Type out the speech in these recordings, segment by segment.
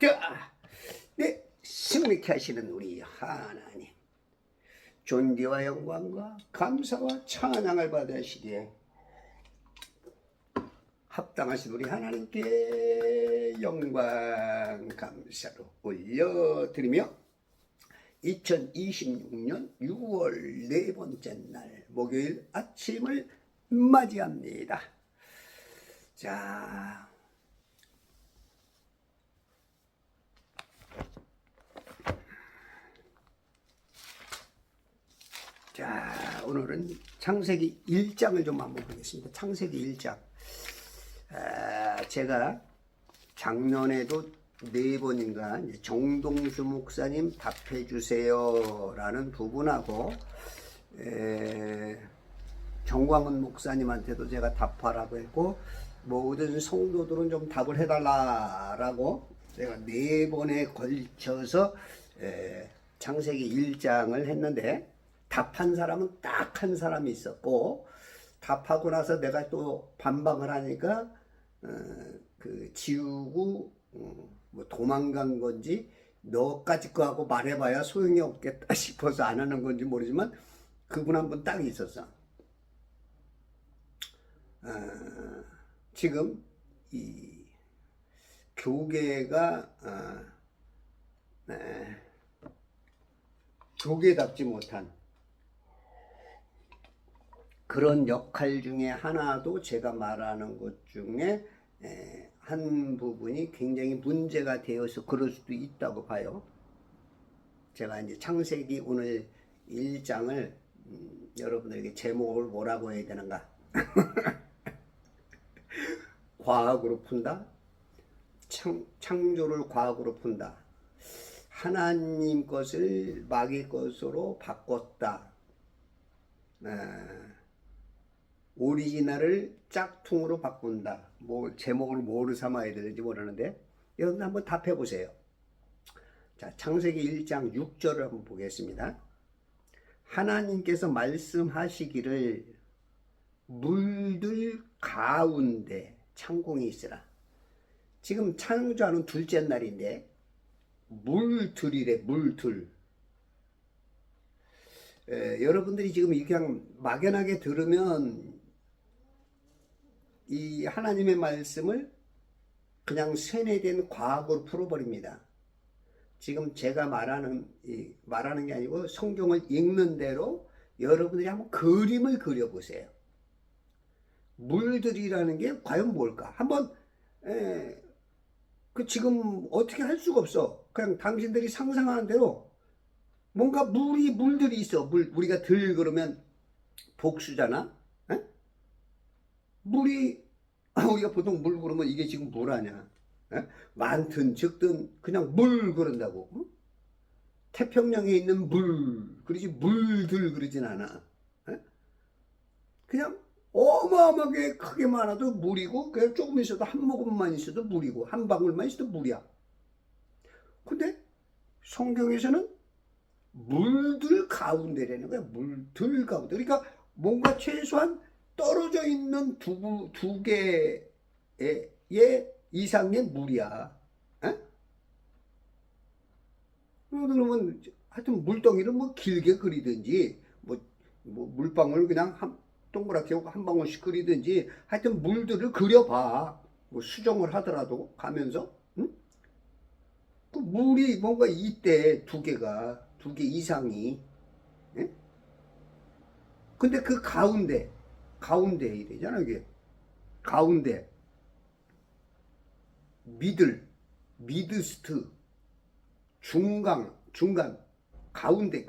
자, 네, 승리케 하시는 우리 하나님, 존귀와 영광과 감사와 찬양을 받으시기에 합당하신 우리 하나님께 영광 감사로 올려드리며 2026년 6월 네 번째 날 목요일 아침을 맞이합니다. 자, 오늘은 창세기 1장을 좀 한번 보겠습니다. 창세기 1장. 제가 작년에도 4번인가 정동수 목사님 답해주세요 라는 부분하고 정광훈 목사님한테도 제가 답하라고 했고, 모든 성도들은 좀 답을 해달라라고 제가 4번에 걸쳐서 창세기 1장을 했는데, 답한 사람은 딱 한 사람이 있었고, 답하고 나서 내가 또 반박을 하니까 그 지우고 뭐 도망간 건지 너까지 거 하고 말해봐야 소용이 없겠다 싶어서 안 하는 건지 모르지만 그분 한 분 딱 있었어. 지금 이 교계가 교계답지 못한 그런 역할 중에 하나도 제가 말하는 것 중에 한 부분이 굉장히 문제가 되어서 그럴 수도 있다고 봐요. 제가 이제 창세기 오늘 1장을 여러분들에게 제목을 뭐라고 해야 되는가? 과학으로 푼다? 창조를 과학으로 푼다. 하나님 것을 마귀 것으로 바꿨다. 오리지널을 짝퉁으로 바꾼다. 뭐 제목을 뭐로 삼아야 되는지 모르는데 여러분 한번 답해 보세요. 자, 창세기 1장 6절을 한번 보겠습니다. 하나님께서 말씀하시기를 물들 가운데 창공이 있으라. 지금 창조하는 둘째 날인데 물들이래. 물들. 여러분들이 지금 그냥 막연하게 들으면 이 하나님의 말씀을 그냥 세뇌된 과학으로 풀어버립니다. 지금 제가 말하는 게 아니고 성경을 읽는 대로 여러분들이 한번 그림을 그려보세요. 물들이라는 게 과연 뭘까? 한번 그 지금 어떻게 할 수가 없어. 그냥 당신들이 상상하는 대로 뭔가 물들이 있어. 우리가 들 그러면 복수잖아. 에? 물이 우리가 보통 물 그러면 이게 지금 물 아니야. 에? 많든 적든 그냥 물 그런다고. 응? 태평양에 있는 물 그러지 물들 그러진 않아. 에? 그냥 어마어마하게 크게 많아도 물이고, 그냥 조금 있어도 한 모금만 있어도 물이고, 한 방울만 있어도 물이야. 근데 성경에서는 물들 가운데라는 거야. 물들 가운데. 그러니까 뭔가 최소한 떨어져 있는 두 개의 이상의 물이야. 에? 그러면 하여튼 물덩이를 뭐 길게 그리든지 뭐 물방울 그냥 동그랗게 한 방울씩 그리든지 하여튼 물들을 그려봐. 뭐 수정을 하더라도 가면서. 응? 그 물이 뭔가 있대. 두 개 이상이. 예? 근데 그 가운데 이래잖아. 이게 가운데 미드스트 중간 가운데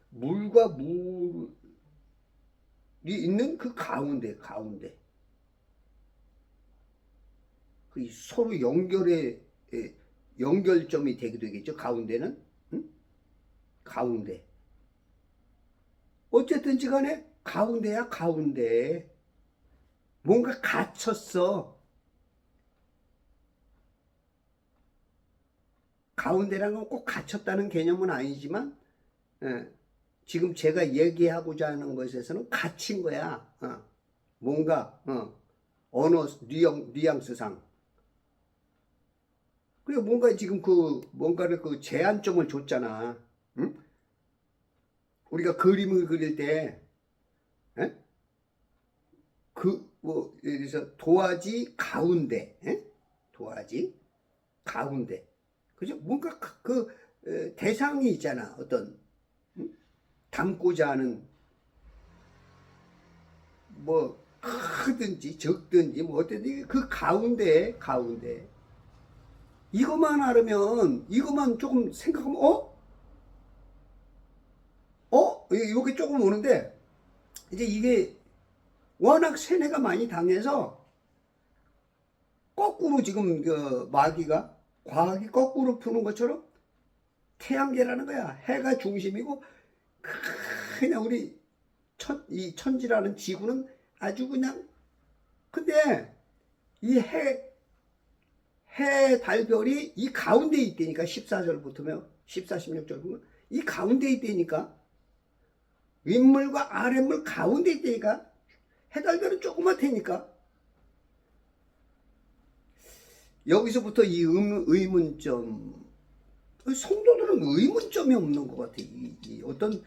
물과 물이 있는 그 가운데 그 서로 연결점이 되기도 되겠죠. 가운데는. 응? 가운데. 어쨌든지 간에 가운데야. 가운데. 뭔가 갇혔어. 가운데라는 건 꼭 갇혔다는 개념은 아니지만 지금 제가 얘기하고자 하는 것에서는 갇힌 거야. 뭔가 언어 뉘앙스상 그리고 뭔가 지금 뭔가를 제한점을 줬잖아. 응? 우리가 그림을 그릴 때, 에? 예를 들어서 도화지 가운데, 도화지 가운데. 그죠? 뭔가 대상이 있잖아. 어떤, 응? 담고자 하는, 뭐, 크든지 적든지 뭐 어쨌든 그 가운데. 이것만 알으면, 이것만 조금 생각하면, 이게 조금 오는데, 이제 이게 워낙 세뇌가 많이 당해서, 거꾸로 지금, 마귀가, 과학이 거꾸로 푸는 것처럼 태양계라는 거야. 해가 중심이고, 그냥 우리 이 천지라는 지구는 아주 그냥, 근데 이 달별이 이 가운데 있다니까. 14절부터면 14, 16절 보면 이 가운데 있다니까. 윗물과 아랫물 가운데 있다니까. 해달별은 조그맣다니까. 여기서부터 이 의문점, 성도들은 의문점이 없는 것 같아. 이 어떤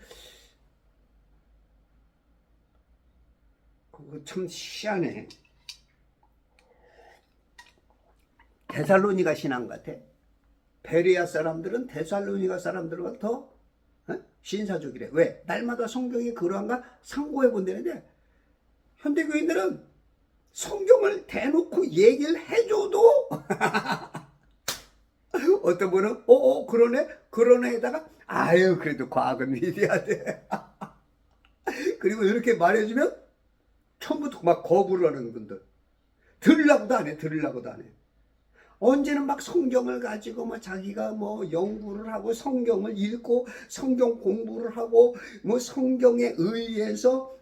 그거 참 희한해. 데살로니가 신앙 같아. 베레아 사람들은 데살로니가 사람들보다 더 신사적이래. 왜? 날마다 성경이 그러한가 상고해 본다는데, 현대교인들은 성경을 대놓고 얘기를 해줘도 어떤 분은 그러네에다가 아유 그래도 과학은 믿어야 돼. 그리고 이렇게 말해주면 처음부터 막 거부를 하는 분들, 들으려고도 안 해. 언제는 막 성경을 가지고 뭐 자기가 뭐 연구를 하고 성경을 읽고 성경 공부를 하고 뭐 성경에 의해서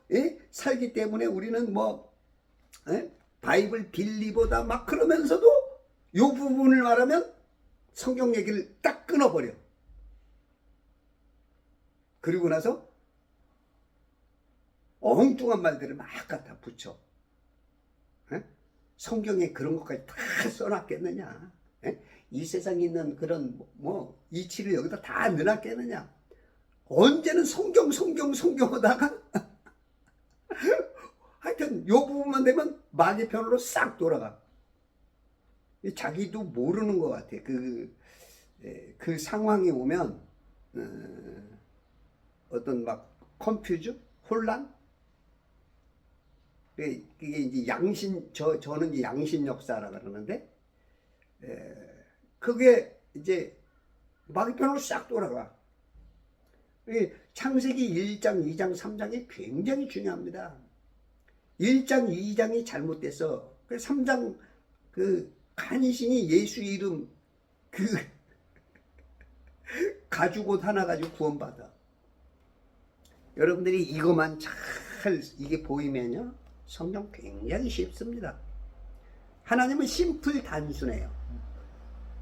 살기 때문에 우리는 뭐 바이블 빌리보다 막 그러면서도 요 부분을 말하면 성경 얘기를 딱 끊어버려. 그리고 나서 엉뚱한 말들을 막 갖다 붙여. 성경에 그런 것까지 다 써놨겠느냐? 이 세상에 있는 그런 이치를 여기다 다 넣어놨겠느냐? 언제는 성경 하다가 하여튼 요 부분만 되면 마귀 편으로 싹 돌아가. 자기도 모르는 것 같아. 그 상황이 오면 어떤 막 컨퓨즈, 혼란. 이게 이제 저는 이제 양신 역사라 그러는데, 그게 이제 마귀편으로 싹 돌아가. 창세기 1장, 2장, 3장이 굉장히 중요합니다. 1장, 2장이 잘못돼서 3장 간신히 예수 이름 가죽 옷 하나 가지고 구원받아. 여러분들이 이것만 잘 이게 보이면요, 성경 굉장히 쉽습니다. 하나님은 심플 단순해요.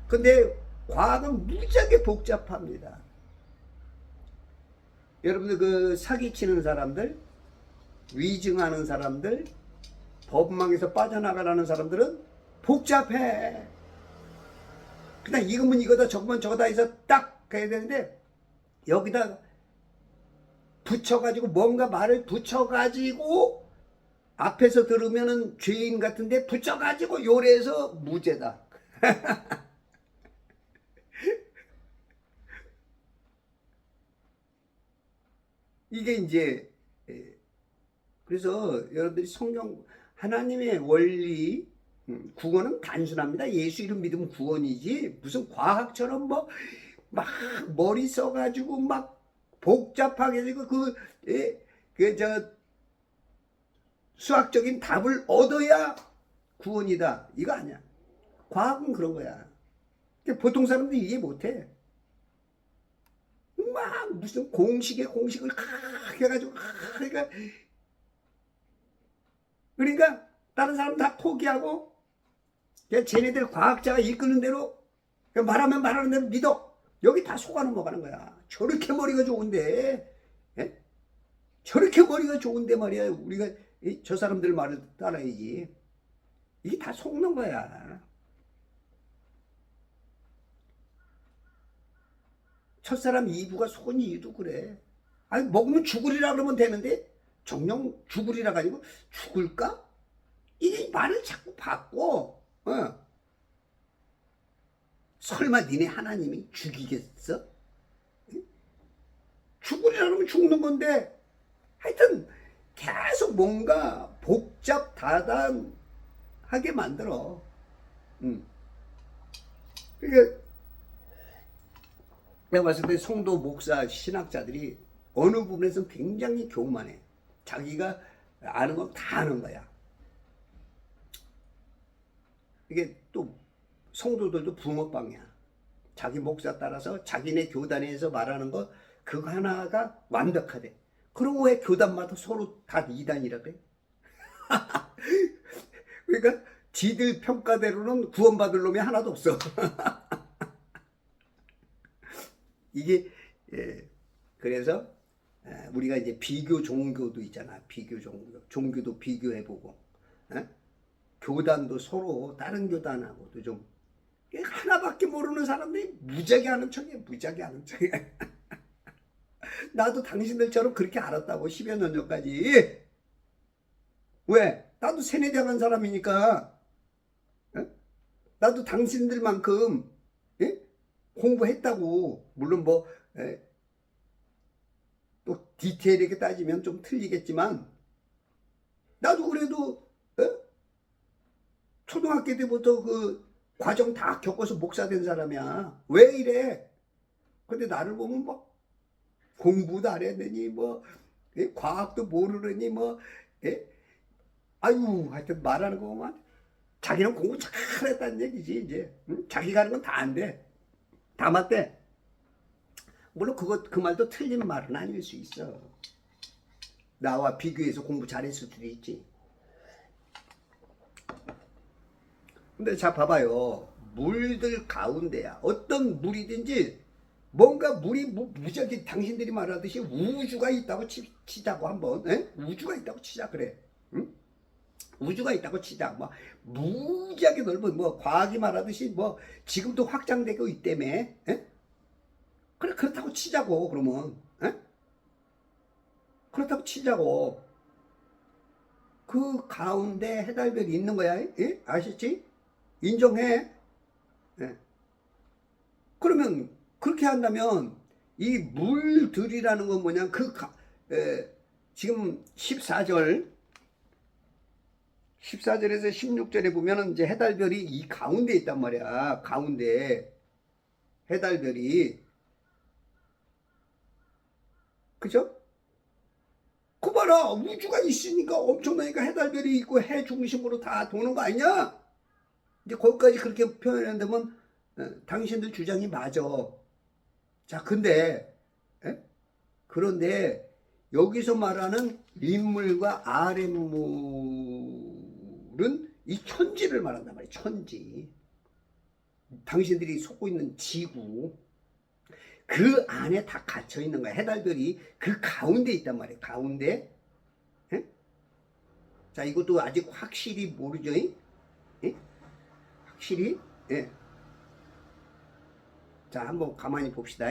근데 과학은 무지하게 복잡합니다. 여러분들 사기치는 사람들, 위증하는 사람들, 법망에서 빠져나가라는 사람들은 복잡해. 그냥 이거면 이거다, 저거면 저거다 해서 딱 가야 되는데, 여기다 붙여가지고 뭔가 말을 붙여가지고 앞에서 들으면은 죄인 같은데 붙여가지고 요래서 무죄다. 이게 이제 그래서 여러분들이 성경 하나님의 원리, 구원은 단순합니다. 예수 이름 믿으면 구원이지 무슨 과학처럼 막 머리 써가지고 막 복잡하게 되고 수학적인 답을 얻어야 구원이다, 이거 아니야. 과학은 그런 거야. 보통 사람들이 이해 못해. 막 무슨 공식을 해가지고 그러니까 다른 사람 다 포기하고 그냥 쟤네들 과학자가 이끄는 대로 말하는 대로 믿어. 여기 다 속아 넘어가는 거야. 저렇게 머리가 좋은데, 저렇게 머리가 좋은데 말이야, 우리가 저 사람들 말을 따라야지. 이게 다 속는 거야. 첫사람 이브가 속은 이유도 그래. 아니 먹으면 죽으리라 그러면 되는데 정녕 죽으리라가 아니고 죽을까? 이게 말을 자꾸 바꿔. 설마 니네 하나님이 죽이겠어? 죽으리라 그러면 죽는 건데 하여튼 계속 뭔가 복잡다단하게 만들어. 그러니까 내가 봤을 때 성도 목사 신학자들이 어느 부분에서 굉장히 교만해. 자기가 아는 건 다 아는 거야. 이게 또 성도들도 붕어빵이야. 자기 목사 따라서 자기네 교단에서 말하는 거 그거 하나가 완벽하대. 그리고 왜 교단마다 서로 다 이단이라 그래? 그러니까 지들 평가대로는 구원받을 놈이 하나도 없어. 이게 그래서 우리가 이제 비교 종교도 있잖아. 비교 종교도 비교해보고 교단도 서로 다른 교단하고도 좀 하나밖에 모르는 사람들이 무지하게 하는 척이야. 무지하게 하는 척이야. 나도 당신들처럼 그렇게 알았다고 10여 년 전까지. 왜? 나도 세뇌당한 사람이니까. 나도 당신들만큼 공부했다고. 물론 뭐 또 디테일하게 따지면 좀 틀리겠지만 나도 그래도 초등학교 때부터 그 과정 다 겪어서 목사 된 사람이야. 왜 이래? 근데 나를 보면 뭐 공부도 안 했느니 뭐 과학도 모르느니 뭐 아유 하여튼 말하는 거 보면 자기는 공부 잘했다는 얘기지. 이제 자기가 하는 건 다 안 돼. 다 맞대. 물론 그 말도 틀린 말은 아닐 수 있어. 나와 비교해서 공부 잘했을 수도 있지. 근데 자 봐봐요. 물들 가운데야. 어떤 물이든지 뭔가 물이 무지하게 당신들이 말하듯이 우주가 있다고 치자고 한번. 우주가 있다고 치자 그래. 응? 우주가 있다고 치자. 뭐 무지하게 넓은 뭐 과학이 말하듯이 뭐 지금도 확장되고 있다며. 그래 그렇다고 치자고 그러면. 그렇다고 치자고. 그 가운데 해달별이 있는 거야. 아시지? 인정해. 그러면 그렇게 한다면 이 물들이라는 건 뭐냐? 지금 14절에서 16절에 보면은 이제 해달별이 이 가운데 있단 말이야. 가운데 해달별이. 그죠? 그 봐라. 우주가 있으니까 엄청나니까 해달별이 있고 해 중심으로 다 도는 거 아니냐? 이제 거기까지 그렇게 표현한다면 당신들 주장이 맞아. 자, 그런데 여기서 말하는 윗물과 아랫물은 이 천지를 말한단 말이야. 천지. 당신들이 속고 있는 지구. 그 안에 다 갇혀 있는 거야. 해달별이 그 가운데 있단 말이야. 가운데. 자, 이것도 아직 확실히 모르죠. 확실히. 자, 한번 가만히 봅시다.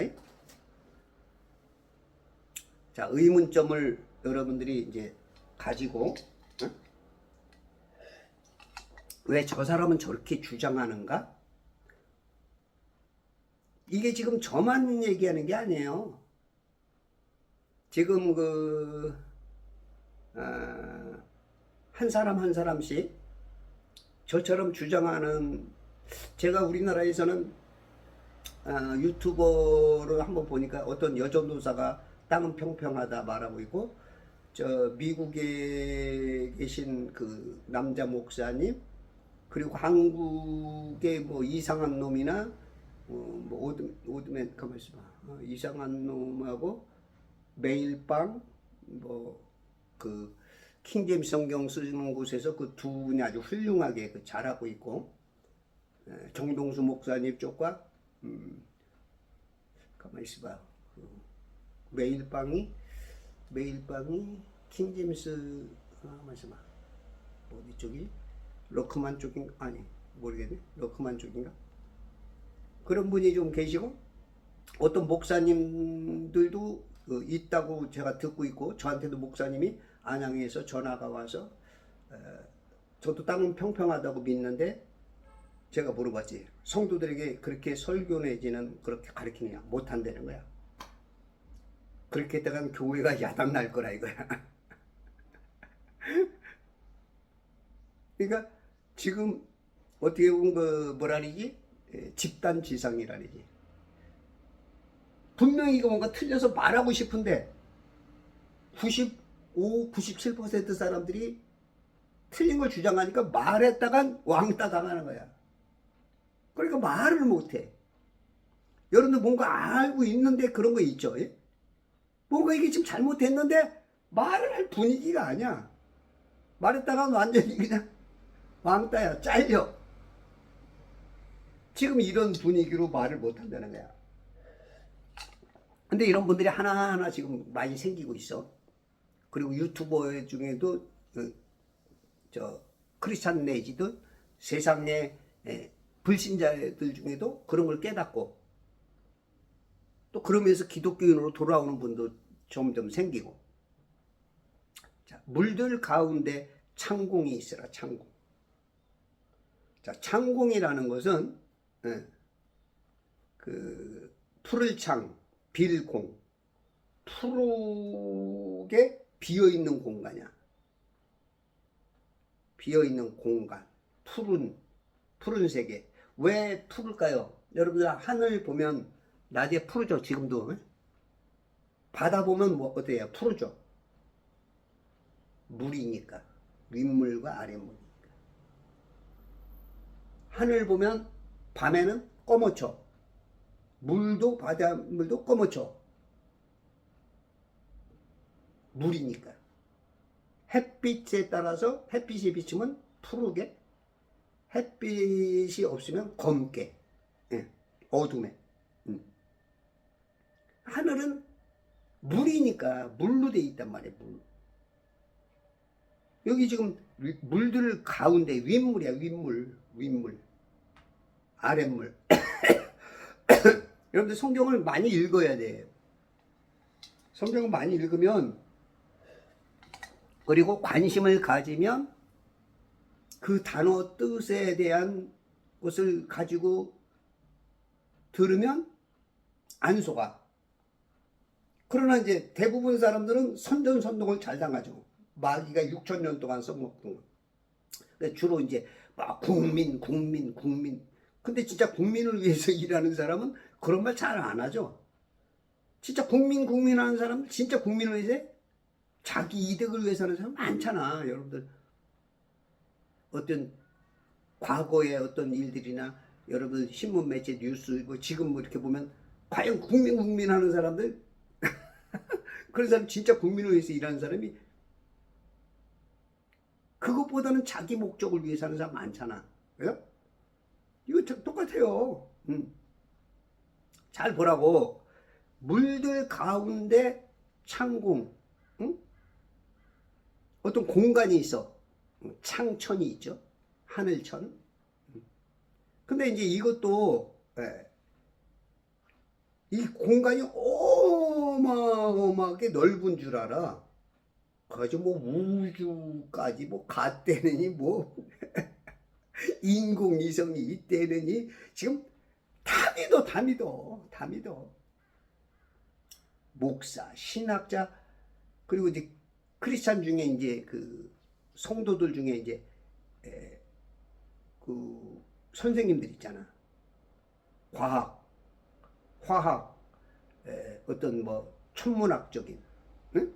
자, 의문점을 여러분들이 이제 가지고 왜 저 사람은 저렇게 주장하는가? 이게 지금 저만 얘기하는 게 아니에요. 지금 한 사람 한 사람씩 저처럼 주장하는, 제가 우리나라에서는 유튜버로 한번 보니까 어떤 여전도사가 땅은 평평하다 말하고 있고, 저 미국에 계신 그 남자 목사님, 그리고 한국의 뭐 이상한 놈이나 뭐 오드맨 가만 있어봐. 이상한 놈하고 매일빵 뭐 그 킹제임스 성경 쓰는 곳에서 그 두 분이 아주 훌륭하게 잘하고 있고, 정동수 목사님 쪽과 가만 있어봐. 매일빵이 킹제임스 가만 있어봐. 어디 쪽이? 러크만 쪽인가? 아니 모르겠네. 러크만 쪽인가? 그런 분이 좀 계시고, 어떤 목사님들도 있다고 제가 듣고 있고, 저한테도 목사님이 안양에서 전화가 와서 저도 땅은 평평하다고 믿는데, 제가 물어봤지. 성도들에게 그렇게 설교 내지는 그렇게 가르치느냐? 못한다는 거야. 그렇게 했다간 교회가 야당 날 거라 이거야. 그러니까 지금 어떻게 보면 그 뭐라니지? 집단 지상이라니지. 분명히 이거 뭔가 틀려서 말하고 싶은데 95, 97% 사람들이 틀린 걸 주장하니까 말했다간 왕따 당하는 거야. 그러니까 말을 못해. 여러분들 뭔가 알고 있는데 그런 거 있죠? 예? 뭔가 이게 지금 잘못했는데 말을 할 분위기가 아니야. 말했다가 완전히 그냥 왕따야. 잘려. 지금 이런 분위기로 말을 못한다는 거야. 근데 이런 분들이 하나하나 지금 많이 생기고 있어. 그리고 유튜버 중에도 크리스찬 내지도 세상의 불신자들 중에도 그런 걸 깨닫고 또 그러면서 기독교인으로 돌아오는 분도 점점 생기고. 자, 물들 가운데 창공이 있으라. 창공. 자, 창공이라는 것은 그 푸를 창, 빌공, 푸르게 비어있는 공간이야. 비어있는 공간, 푸른 세계. 왜 푸를까요? 여러분들 하늘 보면 낮에 푸르죠. 지금도. 바다 보면 뭐 어때요? 푸르죠. 물이니까. 윗물과 아랫물이니까. 하늘 보면 밤에는 꺼멓죠. 물도 바닷물도 꺼멓죠. 물이니까. 햇빛에 따라서 햇빛이 비치면 푸르게, 햇빛이 없으면 검게, 어둠에. 하늘은 물이니까 물로 돼 있단 말이에요. 물. 여기 지금 물들 가운데 윗물이야. 윗물, 아랫물. 여러분들 성경을 많이 읽어야 돼요. 성경을 많이 읽으면, 그리고 관심을 가지면 그 단어 뜻에 대한 것을 가지고 들으면 안 속아. 그러나 이제 대부분 사람들은 선전선동을 잘 당하죠. 마귀가 6,000년 동안 써먹던 거. 주로 이제 막 국민. 근데 진짜 국민을 위해서 일하는 사람은 그런 말 잘 안 하죠. 진짜 국민 하는 사람은 진짜 국민을 위해서 자기 이득을 위해서 하는 사람 많잖아. 여러분들 어떤 과거의 어떤 일들이나 여러분 신문 매체 뉴스 뭐 지금 뭐 이렇게 보면 과연 국민 하는 사람들 그런 사람 진짜 국민을 위해서 일하는 사람이 그것보다는 자기 목적을 위해서 하는 사람 많잖아. 그죠? 이거 똑같아요. 잘 보라고. 물들 가운데 창공, 어떤 공간이 있어. 창천이 있죠. 하늘천. 근데 이제 이것도 이 공간이 어마어마하게 넓은 줄 알아. 그래가지고 뭐 우주까지 뭐 갔대느니 뭐 인공위성이 있대느니 지금 다 믿어. 목사, 신학자, 그리고 이제 크리스찬 중에 이제 그 성도들 중에 이제 그 선생님들 있잖아. 과학, 화학, 어떤 뭐 천문학적인, 응?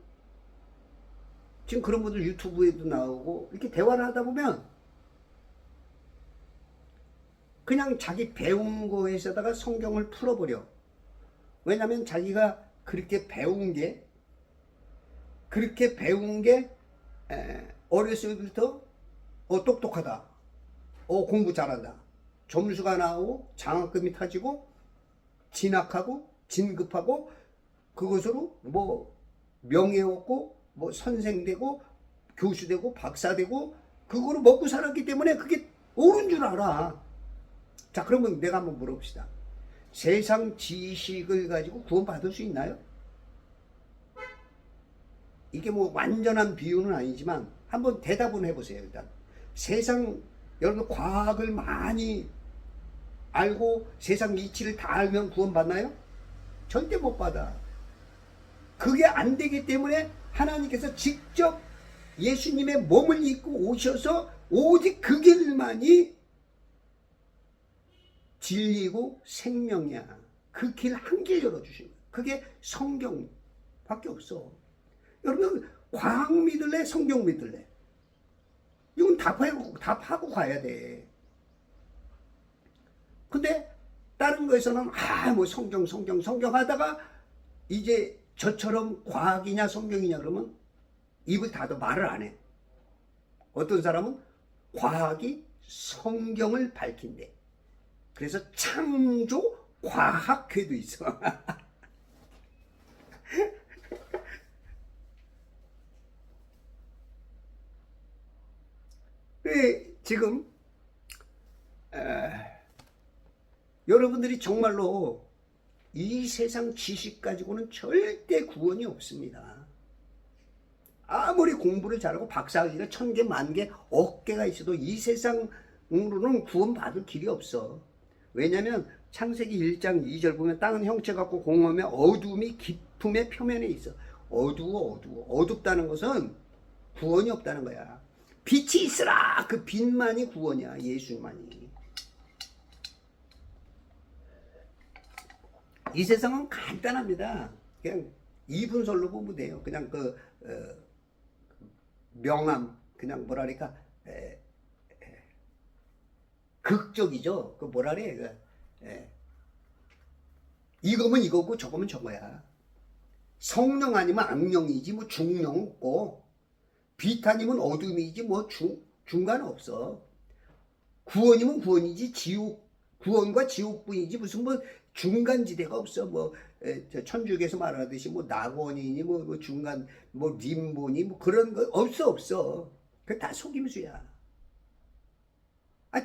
지금 그런 분들 유튜브에도 나오고 이렇게 대화를 하다 보면 그냥 자기 배운 거에서다가 성경을 풀어버려. 왜냐면 자기가 그렇게 배운 게 어렸을 때부터 똑똑하다, 공부 잘한다, 점수가 나오고 장학금이 타지고 진학하고 진급하고 그것으로 뭐 명예 얻고 뭐 선생 되고 교수 되고 박사 되고 그거로 먹고 살았기 때문에 그게 옳은 줄 알아. 자, 그러면 내가 한번 물어봅시다. 세상 지식을 가지고 구원받을 수 있나요? 이게 뭐 완전한 비유는 아니지만 한번 대답은 해보세요. 일단 세상, 여러분 과학을 많이 알고 세상 이치를 다 알면 구원받나요? 절대 못 받아. 그게 안 되기 때문에 하나님께서 직접 예수님의 몸을 입고 오셔서 오직 그 길만이 진리고 생명이야. 그 길 한 길 열어주신 거야. 그게 성경밖에 없어. 여러분 과학 믿을래? 성경 믿을래? 이건 답하고 가야 돼. 근데 다른 거에서는 뭐 성경 하다가 이제 저처럼 과학이냐 성경이냐 그러면 입을 닫아 말을 안 해. 어떤 사람은 과학이 성경을 밝힌대. 그래서 창조 과학회도 있어. 지금 여러분들이 정말로 이 세상 지식 가지고는 절대 구원이 없습니다. 아무리 공부를 잘하고 박사학위가 1000개, 10,000개, 10,000개가 있어도 이 세상으로는 구원받을 길이 없어. 왜냐하면 창세기 1장 2절 보면 땅은 형체 같고 공허하며 어둠이 깊음의 표면에 있어. 어두워. 어둡다는 것은 구원이 없다는 거야. 빛이 있으라. 그 빛만이 구원이야. 예수만이. 이 세상은 간단합니다. 그냥 이분설로 보면 돼요. 그냥 명암, 그냥 뭐랄까 극적이죠. 이거면 이거고 저거면 저거야. 성령 아니면 악령이지 뭐 중령 없고, 빛 아니면 어둠이지 뭐 중간 없어. 구원이면 구원이지 구원과 지옥뿐이지 무슨 뭐 중간지대가 없어. 뭐 천주교에서 말하듯이 뭐 낙원이니 뭐 중간 뭐 림보니 뭐 그런 거 없어. 그 다 속임수야.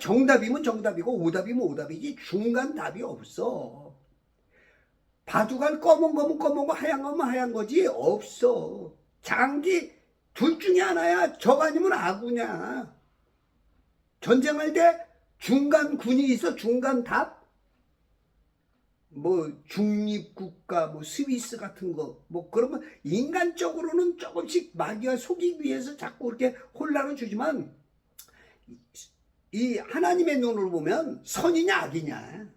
정답이면 정답이고 오답이면 오답이지 중간 답이 없어. 바둑알 검은 거면 검은 거, 하얀 거면 하얀 거지 없어. 장기 둘 중에 하나야. 적 아니면 아구냐. 전쟁할 때 중간 군이 있어. 중간 답. 뭐 중립국가, 뭐 스위스 같은 거, 뭐 그러면 인간적으로는 조금씩 마귀가 속이기 위해서 자꾸 그렇게 혼란을 주지만, 이 하나님의 눈으로 보면 선이냐 악이냐,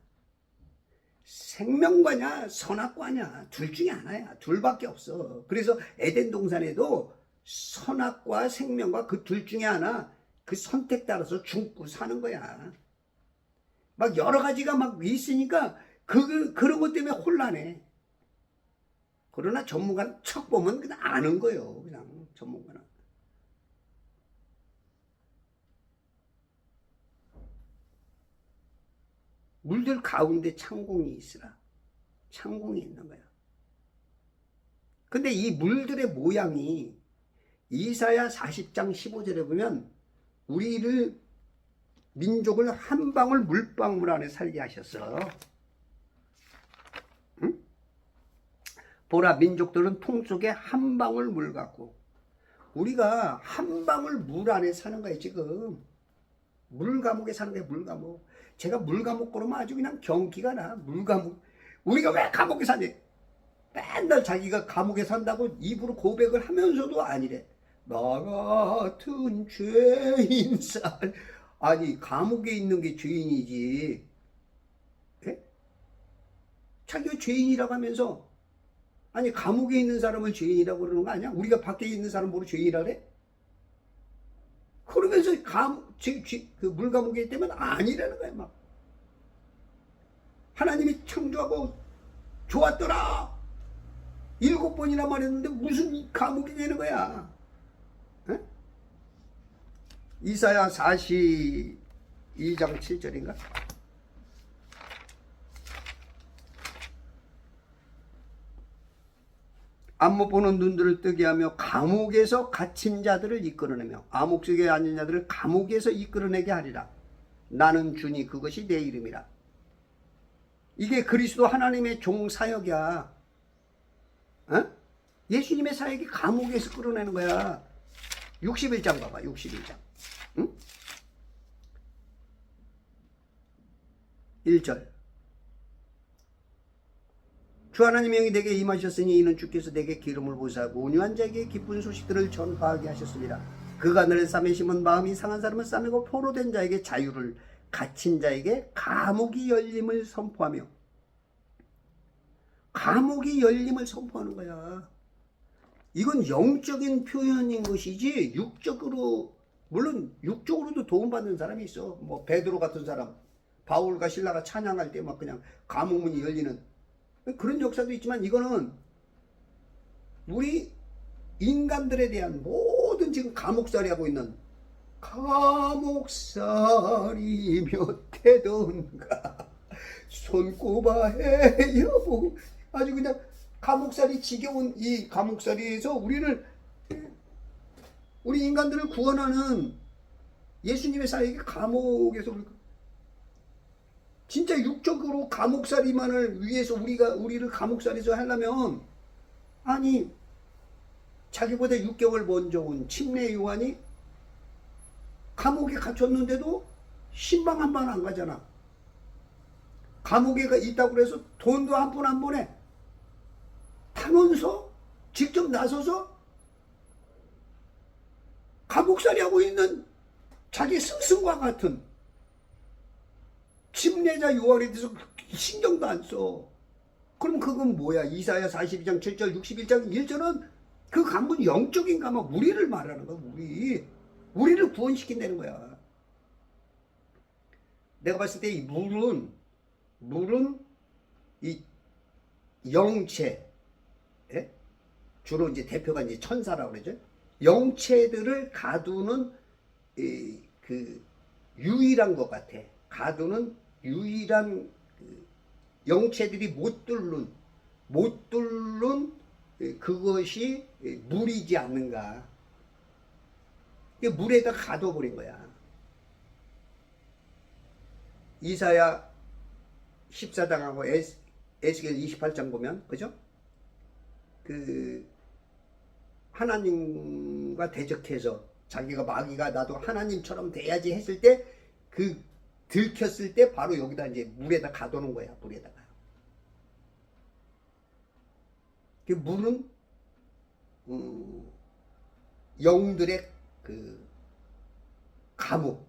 생명과냐 선악과냐, 둘 중에 하나야. 둘밖에 없어. 그래서 에덴 동산에도 선악과 생명과 그 둘 중에 하나, 그 선택 따라서 죽고 사는 거야. 막 여러 가지가 막 있으니까 그런 것 때문에 혼란해. 그러나 전문가는 척 보면 그냥 아는 거예요. 그냥 전문가는. 물들 가운데 창공이 있으라. 창공이 있는 거야. 근데 이 물들의 모양이 이사야 40장 15절에 보면 우리를 민족을 한 방울 물방울 안에 살게 하셨어. 응? 보라, 민족들은 통 속에 한 방울 물 같고, 우리가 한 방울 물 안에 사는 거예요. 지금 물 감옥에 사는 거예요. 물 감옥. 제가 물 감옥 그러면 아주 그냥 경기가 나. 물 감옥. 우리가 왜 감옥에 사니? 맨날 자기가 감옥에 산다고 입으로 고백을 하면서도 아니래. 나 같은 죄인살. 아니 감옥에 있는 게 죄인이지. 예? 자기가 죄인이라고 하면서, 아니 감옥에 있는 사람을 죄인이라고 그러는 거 아니야? 우리가 밖에 있는 사람 보고 죄인이라 그래? 그러면서 그 물감옥에 있다면 아니라는 거야. 막 하나님이 창조하고 좋았더라 7번이나 말했는데 무슨 감옥이 되는 거야? 에? 이사야 42장 7절인가? 안 못 보는 눈들을 뜨게 하며 감옥에서 갇힌 자들을 이끌어내며 암흑 속에 앉은 자들을 감옥에서 이끌어내게 하리라. 나는 주니 그것이 내 이름이라. 이게 그리스도 하나님의 종 사역이야. 어? 예수님의 사역이 감옥에서 끌어내는 거야. 61장 봐봐. 61장. 응? 1절. 주 하나님의 영이 내게 임하셨으니 이는 주께서 내게 기름을 부사하고 온유한 자에게 기쁜 소식들을 전파하게 하셨습니다. 그가 하늘의 쌈에 심은 마음이 상한 사람은 싸매고 포로된 자에게 자유를, 갇힌 자에게 감옥이 열림을 선포하며. 감옥이 열림을 선포하는 거야. 이건 영적인 표현인 것이지 육적으로, 물론 육적으로도 도움받는 사람이 있어. 뭐 베드로 같은 사람, 바울과 신라가 찬양할 때 막 그냥 감옥문이 열리는 그런 역사도 있지만, 이거는 우리 인간들에 대한 모든 지금 감옥살이 하고 있는, 감옥살이 몇 해던가 손꼽아해 여보, 아주 그냥 감옥살이 지겨운 이 감옥살이에서 우리 인간들을 구원하는 예수님의 사역이 감옥에서, 진짜 육적으로 감옥살이만을 위해서 우리를 감옥살이에서 하려면, 아니 자기보다 6개월 먼저 온 침례 요한이 감옥에 갇혔는데도 신방 한 번 안 가잖아. 감옥에 있다고 그래서 돈도 한 푼 안 보내. 탄원서 직접 나서서 감옥살이 하고 있는 자기 스승과 같은 침례자 요한에 대해서 신경도 안 써. 그럼 그건 뭐야? 이사야 42장 7절 61장 1절은 그 감은 영적인 감은 우리를 말하는 거야. 우리를 구원시킨다는 거야. 내가 봤을 때 이 물은 이 영체, 예? 주로 이제 대표가 이제 천사라고 그러죠. 영체들을 가두는 그 유일한 것 같아. 가두는 유일한 영체들이 못 뚫는 그것이 물이지 않는가. 물에다 가둬버린 거야. 이사야 14장하고 에스겔 28장 보면, 그죠? 그 하나님과 대적해서 자기가 마귀가 나도 하나님처럼 돼야지 했을 때, 그 들켰을 때 바로 여기다 이제 물에다 가두는 거야. 물에다가. 그 물은 영들의 그 감옥,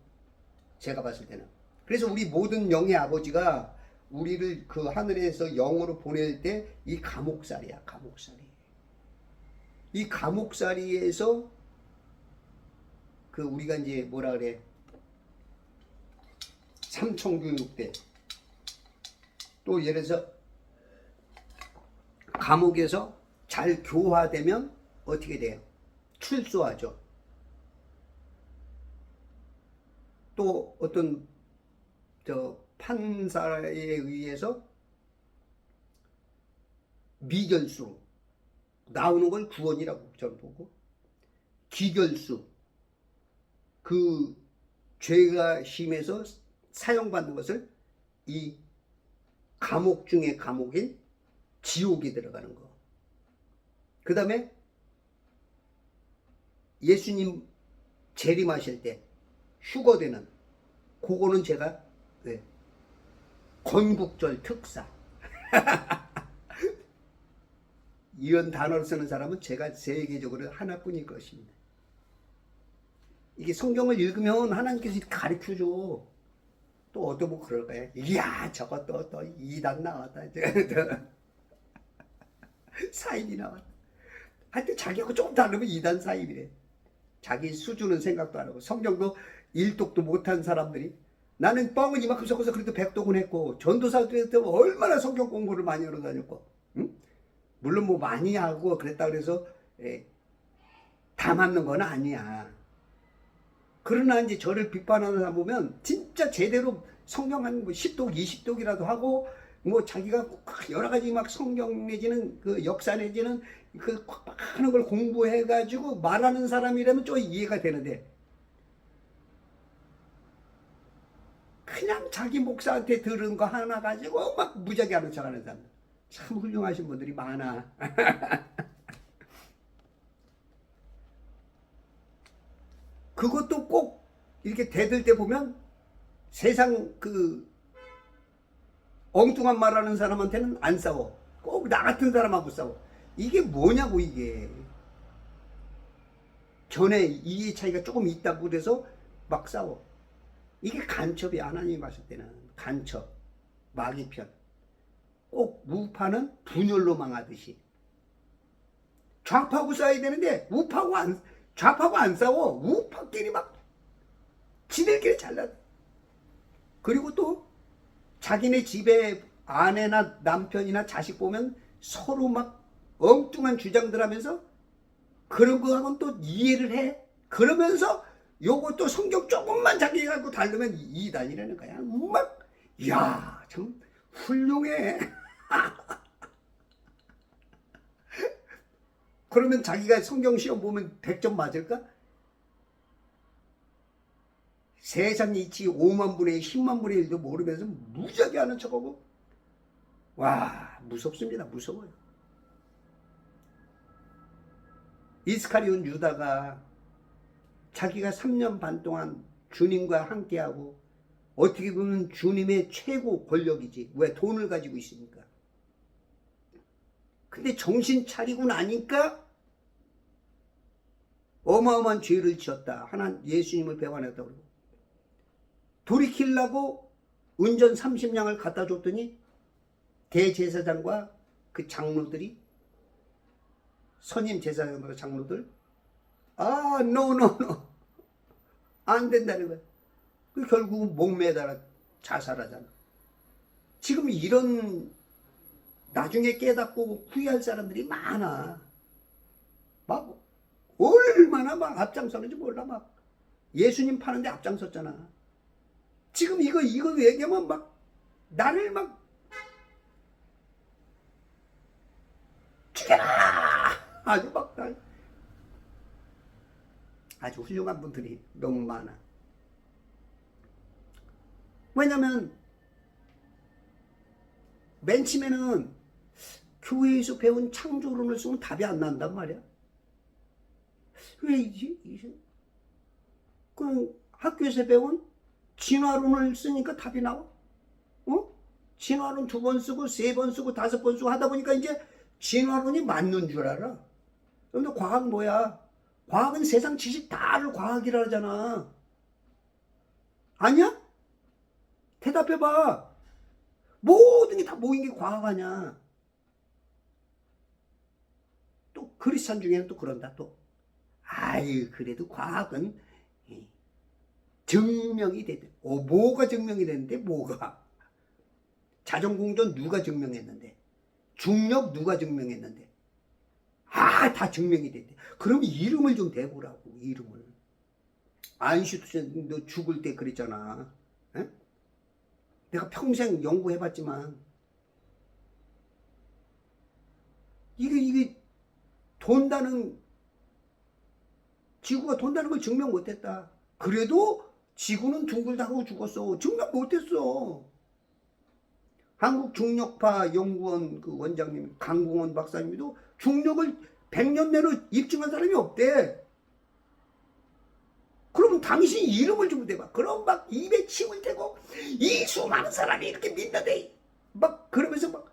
제가 봤을 때는. 그래서 우리 모든 영의 아버지가 우리를 그 하늘에서 영으로 보낼 때 이 감옥살이야. 감옥살이. 이 감옥살이에서 그 우리가 이제 뭐라 그래, 삼重교육대, 또 예를 들어서 감옥에서 잘 교화되면 어떻게 돼요? 출소하죠. 또 어떤 판사에 의해서 미결수 나오는 걸 구원이라고 저는 보고, 기결수, 그 죄가 심해서 사형받는 것을 이 감옥 중에 감옥인 지옥이 들어가는 거. 그 다음에 예수님 재림하실 때 휴거되는, 그거는 제가 건국절 특사 이런 단어를 쓰는 사람은 제가 세계적으로 하나뿐일 것입니다. 이게 성경을 읽으면 하나님께서 가르쳐줘. 또 어떤 뭐 그럴 거야. 이야 저것도 또 이단 나왔다. 사인이 나왔다. 하여튼 자기하고 조금 다르면 이단 사인이래. 자기 수준은 생각도 안 하고, 성경도 일독도 못한 사람들이, 나는 뻥은 이만큼 섞어서 그래도 100독은 했고, 전도사들한테 얼마나 성경 공부를 많이 하러 다녔고, 응? 물론 뭐 많이 하고 그랬다 그래서 다 맞는 건 아니야. 그러나 이제 저를 비판하는 사람 보면 진짜 제대로 성경 한 10독 20독이라도 하고, 뭐 자기가 여러 가지 막 성경 내지는 그 역사 내지는 그 하는 걸 공부해 가지고 말하는 사람이라면 좀 이해가 되는데, 그냥 자기 목사한테 들은 거 하나 가지고 막 무지하게 하는 척하는 사람 참 훌륭하신 분들이 많아. 그것도 꼭 이렇게 대들 때 보면 세상 그 엉뚱한 말하는 사람한테는 안 싸워. 꼭 나 같은 사람하고 싸워. 이게 뭐냐고 이게. 견해 이해 차이가 조금 있다고 그래서 막 싸워. 이게 간첩이야. 하나님이 봤을 때는 간첩, 마귀편. 꼭 우파는 분열로 망하듯이. 좌파하고 싸워야 되는데 좌파하고 안 싸워. 우파끼리 막 지들끼리 잘라. 그리고 또 자기네 집에 아내나 남편이나 자식 보면 서로 막 엉뚱한 주장들 하면서 그런 거하고는 또 이해를 해. 그러면서 요것도 성경 조금만 자기가 갖고 다르면 이단이라는 거야. 막, 이야, 참 훌륭해. 그러면 자기가 성경 시험 보면 100점 맞을까? 세상 이치 5만 분의 1, 10만 분의 1도 모르면서 무지하게 하는 척하고. 와, 무섭습니다. 무서워요. 이스카리온 유다가 자기가 3년 반 동안 주님과 함께하고 어떻게 보면 주님의 최고 권력이지. 왜? 돈을 가지고 있으니까. 근데 정신 차리고 나니까 어마어마한 죄를 지었다. 하나 예수님을 배반했다고 그러고. 돌이키려고 운전 30냥을 갖다 줬더니 대제사장과 그 장로들이 선임 제사장과 장로들 no 안 된다는 거야. 그 결국은 목매달아 자살하잖아. 지금 이런 나중에 깨닫고 후회할 사람들이 많아. 막 얼마나 막 앞장서는지 몰라. 막 예수님 파는데 앞장섰잖아. 지금 이거 얘기하면 막 나를 막 죽여라! 아주 막 아주 훌륭한 분들이 너무 많아. 왜냐면 맨 처음에는 교회에서 배운 창조론을 쓰면 답이 안 난단 말이야. 왜 그 학교에서 배운 진화론을 쓰니까 답이 나와? 진화론 2번 쓰고 3번 쓰고 5번 쓰고 하다 보니까 이제 진화론이 맞는 줄 알아. 근데 과학 뭐야? 과학은 세상 지식 다를 과학이라 하잖아. 아니야? 대답해봐. 모든 게 다 모인 게 과학 아니야. 또 크리스찬 중에는 또 그런다 또. 아유 그래도 과학은 증명이 됐대. 뭐가 증명이 됐는데 뭐가? 자전공전 누가 증명했는데? 중력 누가 증명했는데? 다 증명이 됐대. 그럼 이름을 좀 대보라고. 이름을. 아인슈타인 너 죽을 때 그랬잖아. 에? 내가 평생 연구해봤지만 이게 돈다는 지구가 돈다는 걸 증명 못했다. 그래도 지구는 둥글다고 죽었어. 증명 못했어. 한국 중력파 연구원 그 원장님 강공원 박사님도 중력을 100년 내로 입증한 사람이 없대. 그러면 당신 이름을 좀 대봐. 그럼 막 입에 침을 대고 이 수많은 사람이 이렇게 믿는데 막 그러면서 막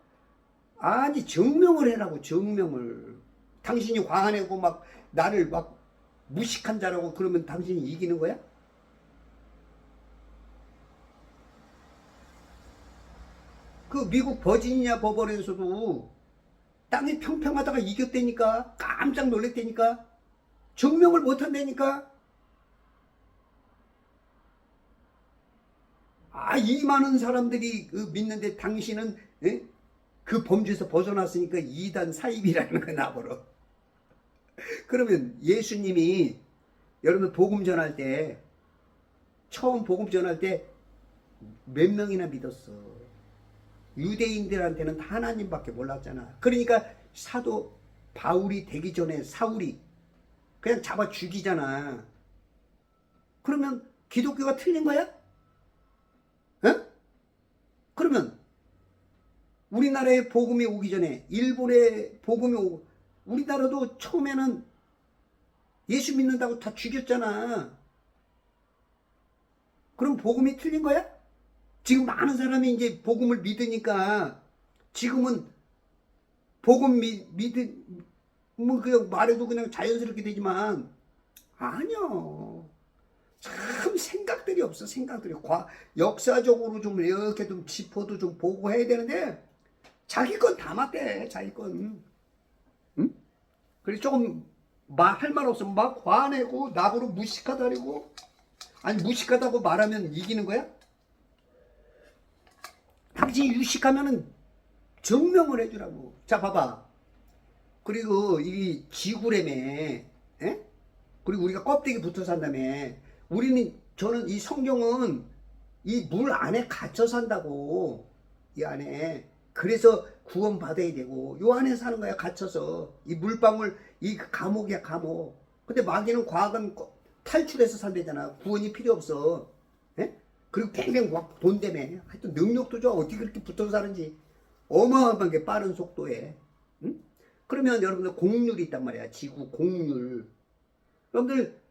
아니 증명을 해라고. 증명을. 당신이 화내고 막 나를 막 무식한 자라고 그러면 당신이 이기는 거야? 그 미국 버지니아 법원에서도 땅이 평평하다가 이겼다니까. 깜짝 놀랐다니까. 증명을 못한다니까. 이 많은 사람들이 믿는데 당신은 그 범죄에서 벗어났으니까 이단 사입이라는 거 나버려. 그러면 예수님이 여러분 복음 전할 때 처음 복음 전할 때 몇 명이나 믿었어? 유대인들한테는 하나님밖에 몰랐잖아. 그러니까 사도 바울이 되기 전에 사울이 그냥 잡아 죽이잖아. 그러면 기독교가 틀린 거야? 그러면 우리나라에 복음이 오기 전에 일본에 복음이 오고 우리나라도 처음에는 예수 믿는다고 다 죽였잖아. 그럼 복음이 틀린 거야? 지금 많은 사람이 이제 복음을 믿으니까 지금은 복음 뭐 그냥 말해도 그냥 자연스럽게 되지만 아니요. 참 생각들이 없어. 생각들이 역사적으로 좀 이렇게 좀 짚어도 좀 보고 해야 되는데 자기 건 다 맞대. 자기 건. 응? 그래 조금 할 말 없으면 막 화내고 나보고 무식하다리고 아니 무식하다고 말하면 이기는 거야? 당신이 유식하면은 증명을 해주라고. 자 봐봐. 그리고 이 지구래매 에? 그리고 우리가 껍데기 붙어 산다며. 저는 이 성경은 이 물 안에 갇혀 산다고. 이 안에. 그래서 구원 받아야 되고 요 안에 사는 거야. 갇혀서. 이 물방울 이 감옥이야 감옥. 근데 마귀는 과학은 탈출해서 산대잖아. 구원이 필요 없어. 에? 그리고 팽팽 막 돈다며. 하여튼 능력도 좋아. 어떻게 그렇게 붙어 사는지 어마어마하게 빠른 속도에. 응? 그러면 여러분들 공률이 있단 말이야. 지구 공률. 여러분들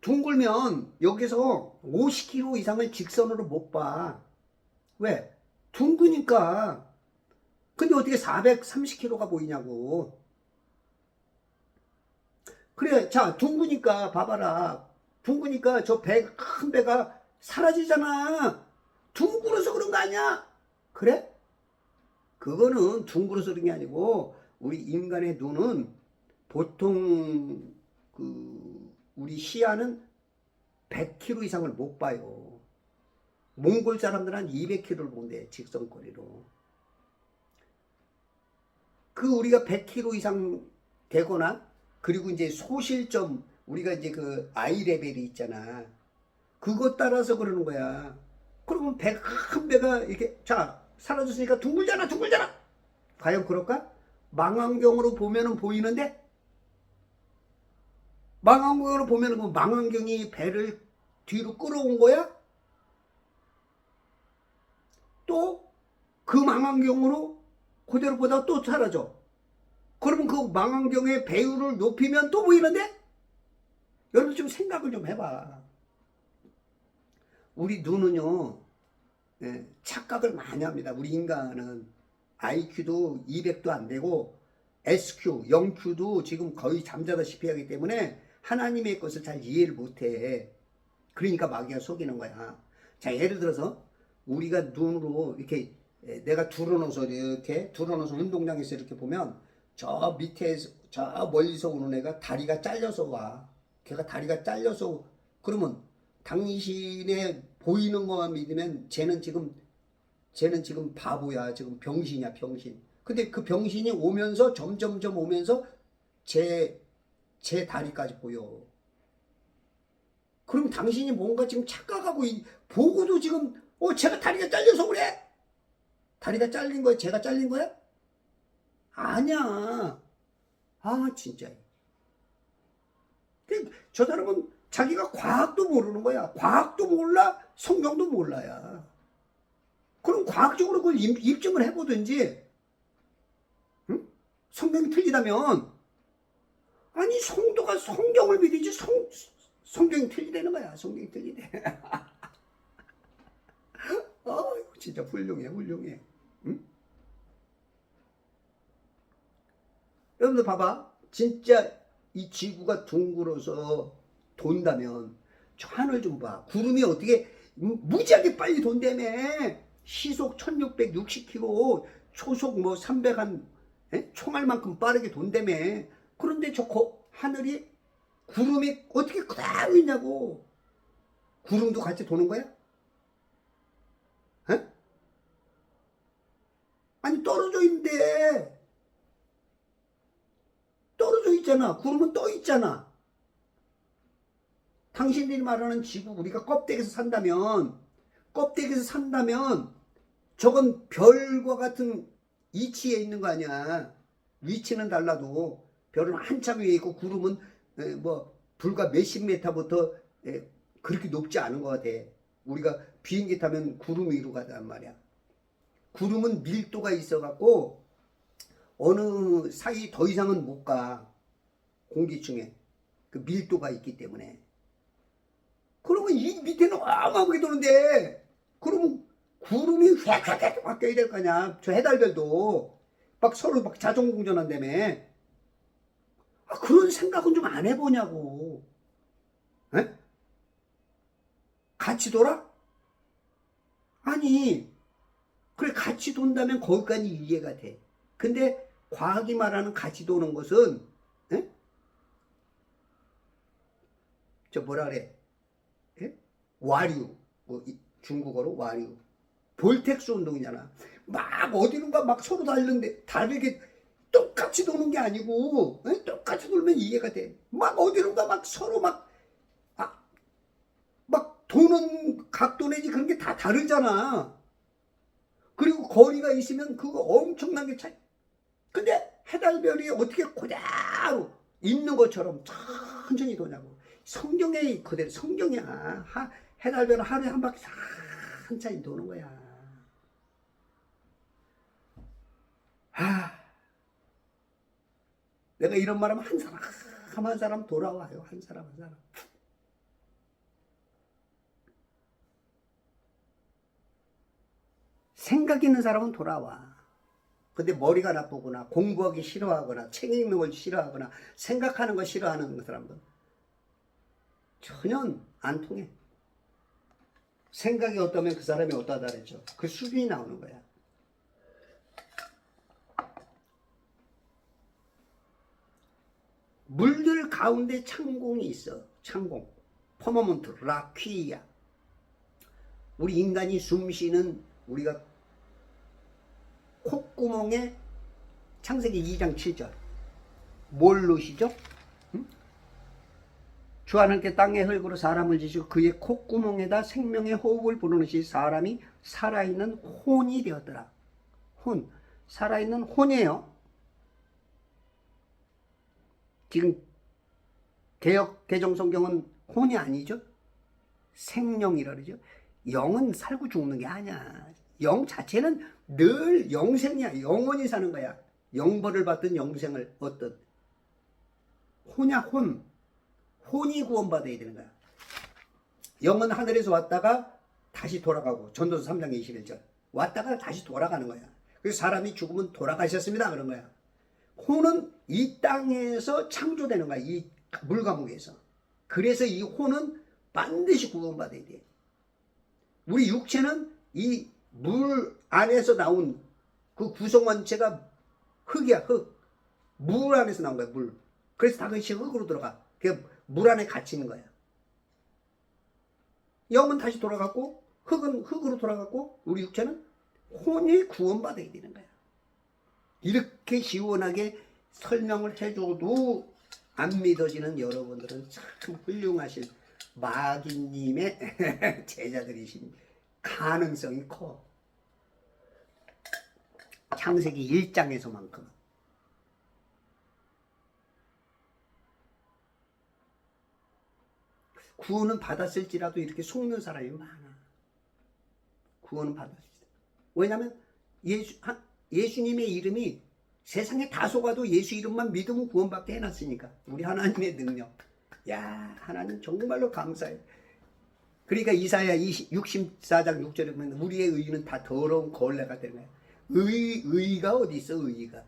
둥글면 여기서 50km 이상을 직선으로 못 봐. 왜? 둥그니까. 근데 어떻게 430km가 보이냐고. 그래, 자, 둥그니까 봐봐라. 둥그니까 저 큰 배가 사라지잖아. 둥그러서 그런 거 아니야? 그래? 그거는 둥그러서 그런 게 아니고 우리 인간의 눈은 보통 우리 시야는 100km 이상을 못 봐요. 몽골 사람들은 한 200km를 본대. 직선거리로. 우리가 100km 이상 되거나 그리고 이제 소실점 우리가 이제 아이 레벨이 있잖아. 그것 따라서 그러는 거야. 그러면 큰 배가 이렇게 자 사라졌으니까 둥글잖아. 과연 그럴까? 망원경으로 보면은 보이는데 망원경으로 보면은 그 망원경이 배를 뒤로 끌어온 거야? 또 그 망원경으로 그대로 보다가 또 사라져. 그러면 그 망원경의 배율을 높이면 또 보이는데? 여러분 좀 생각을 좀 해봐. 우리 눈은요, 착각을 많이 합니다. 우리 인간은 IQ도 200도 안 되고 SQ, 0Q도 지금 거의 잠자다시피 하기 때문에 하나님의 것을 잘 이해를 못해. 그러니까 마귀가 속이는 거야. 자, 예를 들어서 우리가 눈으로 이렇게 내가 둘러놓아서 운동장에서 이렇게 보면 저 밑에서 저 멀리서 오는 애가 다리가 잘려서 와. 걔가 다리가 잘려서 그러면 당신의 보이는 것만 믿으면 쟤는 지금 바보야. 지금 병신이야, 병신. 근데 그 병신이 오면서 점점점 오면서 제 다리까지 보여. 그럼 당신이 뭔가 지금 착각하고 보고도 지금 제가 다리가 잘려서 그래. 다리가 잘린 거야? 제가 잘린 거야? 아니야. 아 진짜. 저 사람은 자기가 과학도 모르는 거야. 과학도 몰라, 성경도 몰라야. 그럼 과학적으로 그걸 입증을 해보든지. 응? 성경이 틀리다면 아니 성도가 성경을 믿으지 성경이 틀리다는 거야. 성경이 틀리대. 진짜 훌륭해. 응? 여러분들 봐봐. 진짜 이 지구가 둥글어서 돈다면 저 하늘 좀 봐. 구름이 어떻게 무지하게 빨리 돈다며. 시속 1660km, 초속 뭐 300한 총알만큼 빠르게 돈다며. 그런데 저 하늘이 구름이 어떻게 그대로 있냐고. 구름도 같이 도는 거야? 에? 아니 떨어져 있는데. 떨어져 있잖아. 구름은 떠 있잖아. 당신들이 말하는 지구 우리가 껍데기에서 산다면 저건 별과 같은 위치에 있는 거 아니야. 위치는 달라도 별은 한참 위에 있고 구름은 뭐 불과 몇십 메타부터 그렇게 높지 않은 것 같아. 우리가 비행기 타면 구름 위로 가단 말이야. 구름은 밀도가 있어갖고 어느 사이 더 이상은 못 가. 공기층에 그 밀도가 있기 때문에. 그러면 이 밑에는 어마어마하게 도는데 그러면 구름이 휙휙휙 바뀌어야 될 거 아니야. 저 해달별도 막 서로 막 자전공전한다며. 그런 생각은 좀 안 해보냐고. 에? 같이 돌아? 아니, 그래 같이 돈다면 거기까지 이해가 돼. 근데 과학이 말하는 같이 도는 것은 에? 저 뭐라 그래? 에? 와류. 뭐 중국어로 와류. 볼텍스 운동이잖아. 막 어디론가 막 서로 다르게 똑같이 도는 게 아니고 에? 똑같이 돌면 이해가 돼. 막 어디론가 막 서로 막 도는 각도 내지 그런 게 다 다르잖아. 그리고 거리가 있으면 그거 엄청나게 차이. 근데 해달별이 어떻게 그대로 있는 것처럼 천천히 도냐고. 성경에 그대로 성경이야. 해달별은 하루에 한 바퀴 천천히 도는 거야. 내가 이런 말하면 한 사람 돌아와요. 한 사람. 생각 있는 사람은 돌아와. 근데 머리가 나쁘거나 공부하기 싫어하거나 책 읽는 걸 싫어하거나 생각하는 거 싫어하는 사람들 전혀 안 통해. 생각이 어떠면 그 사람이 어떠하다 그랬죠. 그 수준이 나오는 거야. 물들 가운데 창공이 있어. 창공. 퍼머먼트, 라퀴야. 우리 인간이 숨 쉬는 우리가 콧구멍에 창세기 2장 7절 뭘 넣으시죠? 주 하나님께 땅의 흙으로 사람을 지시고 그의 콧구멍에다 생명의 호흡을 불어넣으시 사람이 살아있는 혼이 되었더라. 혼, 살아있는 혼이에요. 지금 개정성경은 혼이 아니죠. 생명이라 그러죠. 영은 살고 죽는 게 아니야. 영 자체는 늘 영생이야. 영원히 사는 거야. 영벌을 받든 영생을 얻든. 혼이야, 혼. 혼이 구원받아야 되는 거야. 영은 하늘에서 왔다가 다시 돌아가고. 전도서 3장 21절. 왔다가 다시 돌아가는 거야. 그래서 사람이 죽으면 돌아가셨습니다. 그런 거야. 혼은 이 땅에서 창조되는 거야. 이 물감옥에서. 그래서 이 혼은 반드시 구원받아야 돼. 우리 육체는 이 물 안에서 나온 그 구성원체가 흙이야, 흙. 물 안에서 나온 거야, 물. 그래서 다시 흙으로 들어가. 그게 물 안에 갇히는 거야. 영은 다시 돌아갔고, 흙은 흙으로 돌아갔고, 우리 육체는 혼이 구원받아야 되는 거야. 이렇게 시원하게 설명을 해줘도 안 믿어지는 여러분들은 참 훌륭하신 마귀님의 제자들이신 가능성이 커. 창세기 1장에서만큼. 구원은 받았을지라도 이렇게 속는 사람이 많아. 구원은 받았을지라도. 왜냐하면 예수님의 이름이 세상에 다 속아도 예수 이름만 믿으면 구원받게 해놨으니까. 우리 하나님의 능력. 야, 하나님 정말로 감사해. 그러니까 이사야 64장 6절에 보면 우리의 의는 다 더러운 걸레가 되는 거야. 의가 어디 있어, 의가.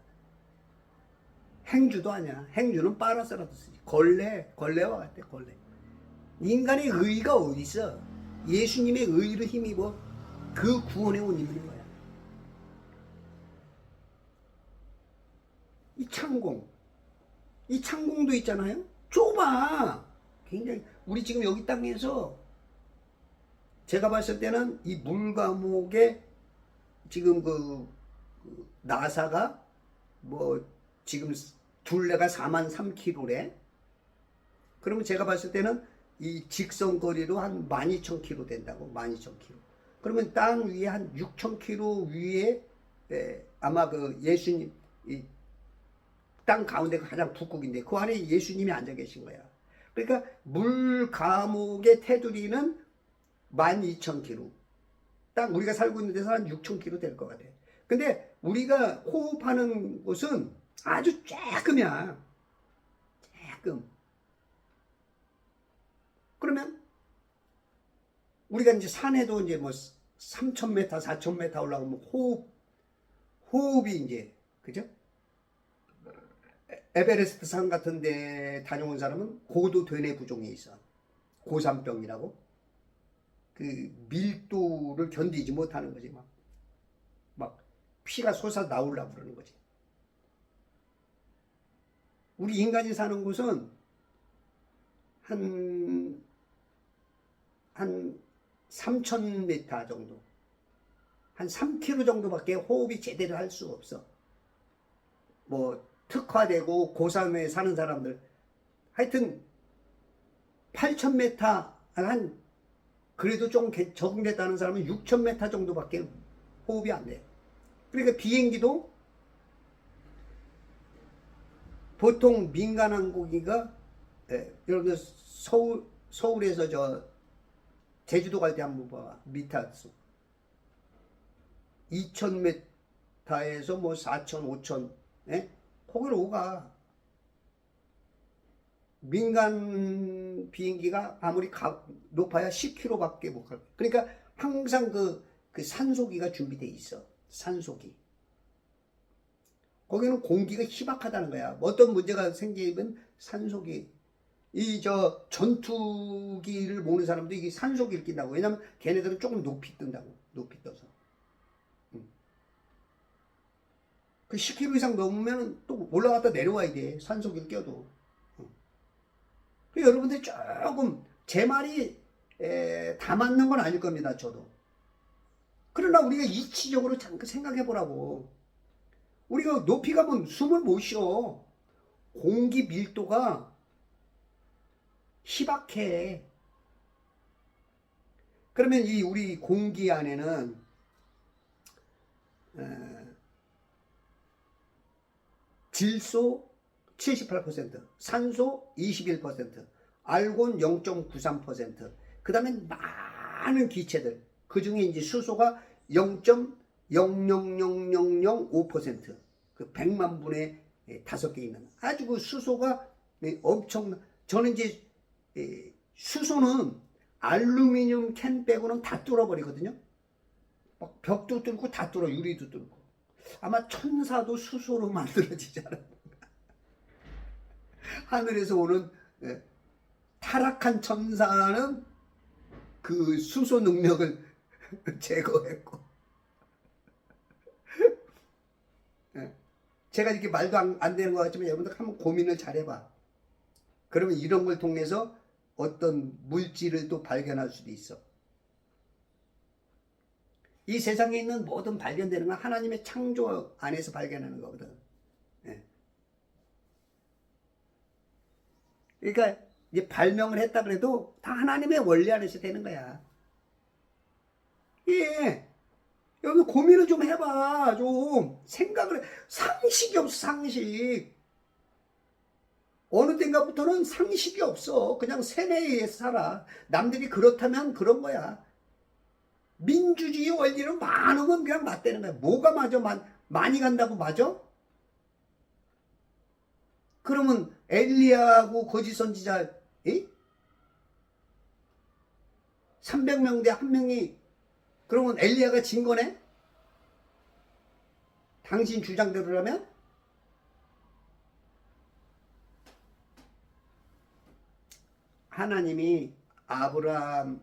행주도 아니야. 행주는 빨아서라도 쓰지. 걸레와 같아, 걸레. 인간의 의가 어디 있어. 예수님의 의를 힘입어 그 구원에 못 입는 거야. 이 창공도 있잖아요. 좁아. 굉장히. 우리 지금 여기 땅에서 제가 봤을 때는 이 물감옥에 지금 그 나사가 뭐 지금 둘레가 43km래. 그러면 제가 봤을 때는 이 직선거리로 한 12,000km 된다고. 12,000km. 그러면 땅 위에 한 6,000km 위에 아마 그 예수님 이 땅 가운데가 가장 북극인데 그 안에 예수님이 앉아 계신 거야. 그러니까 물 감옥의 테두리는 12,000km. 딱 우리가 살고 있는 데서 한 6,000km 될 것 같아. 근데 우리가 호흡하는 곳은 아주 쬐끔이야. 쬐끔. 그러면 우리가 이제 산에도 이제 뭐 3,000m, 4,000m 올라가면 호흡이 이제, 그죠? 에베레스트 산 같은 데 다녀온 사람은 고도 되뇌 부종이 있어. 고산병이라고. 그 밀도를 견디지 못하는 거지. 막 피가 솟아 나오려고 그러는 거지. 우리 인간이 사는 곳은 한 3,000m 정도, 한 3km 정도밖에 호흡이 제대로 할 수가 없어. 뭐 특화되고 고산에 사는 사람들, 하여튼 8,000m, 한 그래도 좀 적응됐다는 사람은 6,000m 정도밖에 호흡이 안 돼. 그러니까 비행기도 보통 민간 항공기가, 여러분들 서울에서 저 제주도 갈 때 한번 봐. 미타수 2,000m에서 뭐 4,000, 5,000, 거기로 오가. 민간 비행기가 아무리 높아야 10km밖에 못 갈. 그러니까 항상 그 산소기가 준비돼 있어. 산소기. 거기는 공기가 희박하다는 거야. 어떤 문제가 생기면 산소기. 전투기를 모는 사람도 이게 산소기를 낀다고. 왜냐면 걔네들은 조금 높이 뜬다고. 높이 떠서. 그 10km 이상 넘으면 또 올라갔다 내려와야 돼. 산소기를 껴도. 여러분들 조금 제 말이 다 맞는 건 아닐 겁니다. 저도. 그러나 우리가 이치적으로 잠깐 생각해 보라고. 우리가 높이 가면 숨을 못 쉬어. 공기 밀도가 희박해. 그러면 이 우리 공기 안에는 질소 78%, 산소 21%, 알곤 0.93%, 그 다음에 많은 기체들, 그 중에 이제 수소가 0.00005%, 그 100만 분의 5개 있는 아주 그 수소가 엄청. 저는 이제 수소는 알루미늄 캔 빼고는 다 뚫어버리거든요. 막 벽도 뚫고 다 뚫어, 유리도 뚫고. 아마 천사도 수소로 만들어지잖아. 하늘에서 오는 타락한 천사는 그 수소 능력을 제거했고. 제가 이렇게 말도 안 되는 것 같지만 여러분들 한번 고민을 잘 해봐. 그러면 이런 걸 통해서 어떤 물질을 또 발견할 수도 있어. 이 세상에 있는 모든 발견되는 건 하나님의 창조 안에서 발견하는 거거든. 그러니까 이제 발명을 했다 그래도 다 하나님의 원리 안에서 되는 거야. 예. 여러분 고민을 좀 해봐. 좀 생각을 해. 상식이 없어, 상식. 어느 때인가부터는 상식이 없어. 그냥 세뇌에 살아. 남들이 그렇다면 그런 거야. 민주주의 원리는 많은 건 그냥 맞대는 거야. 뭐가 맞아? 많이 간다고 맞아? 그러면 엘리야하고 거짓 선지자 300명 대 1명이, 그러면 엘리야가 진 거네? 당신 주장대로라면? 하나님이 아브라함,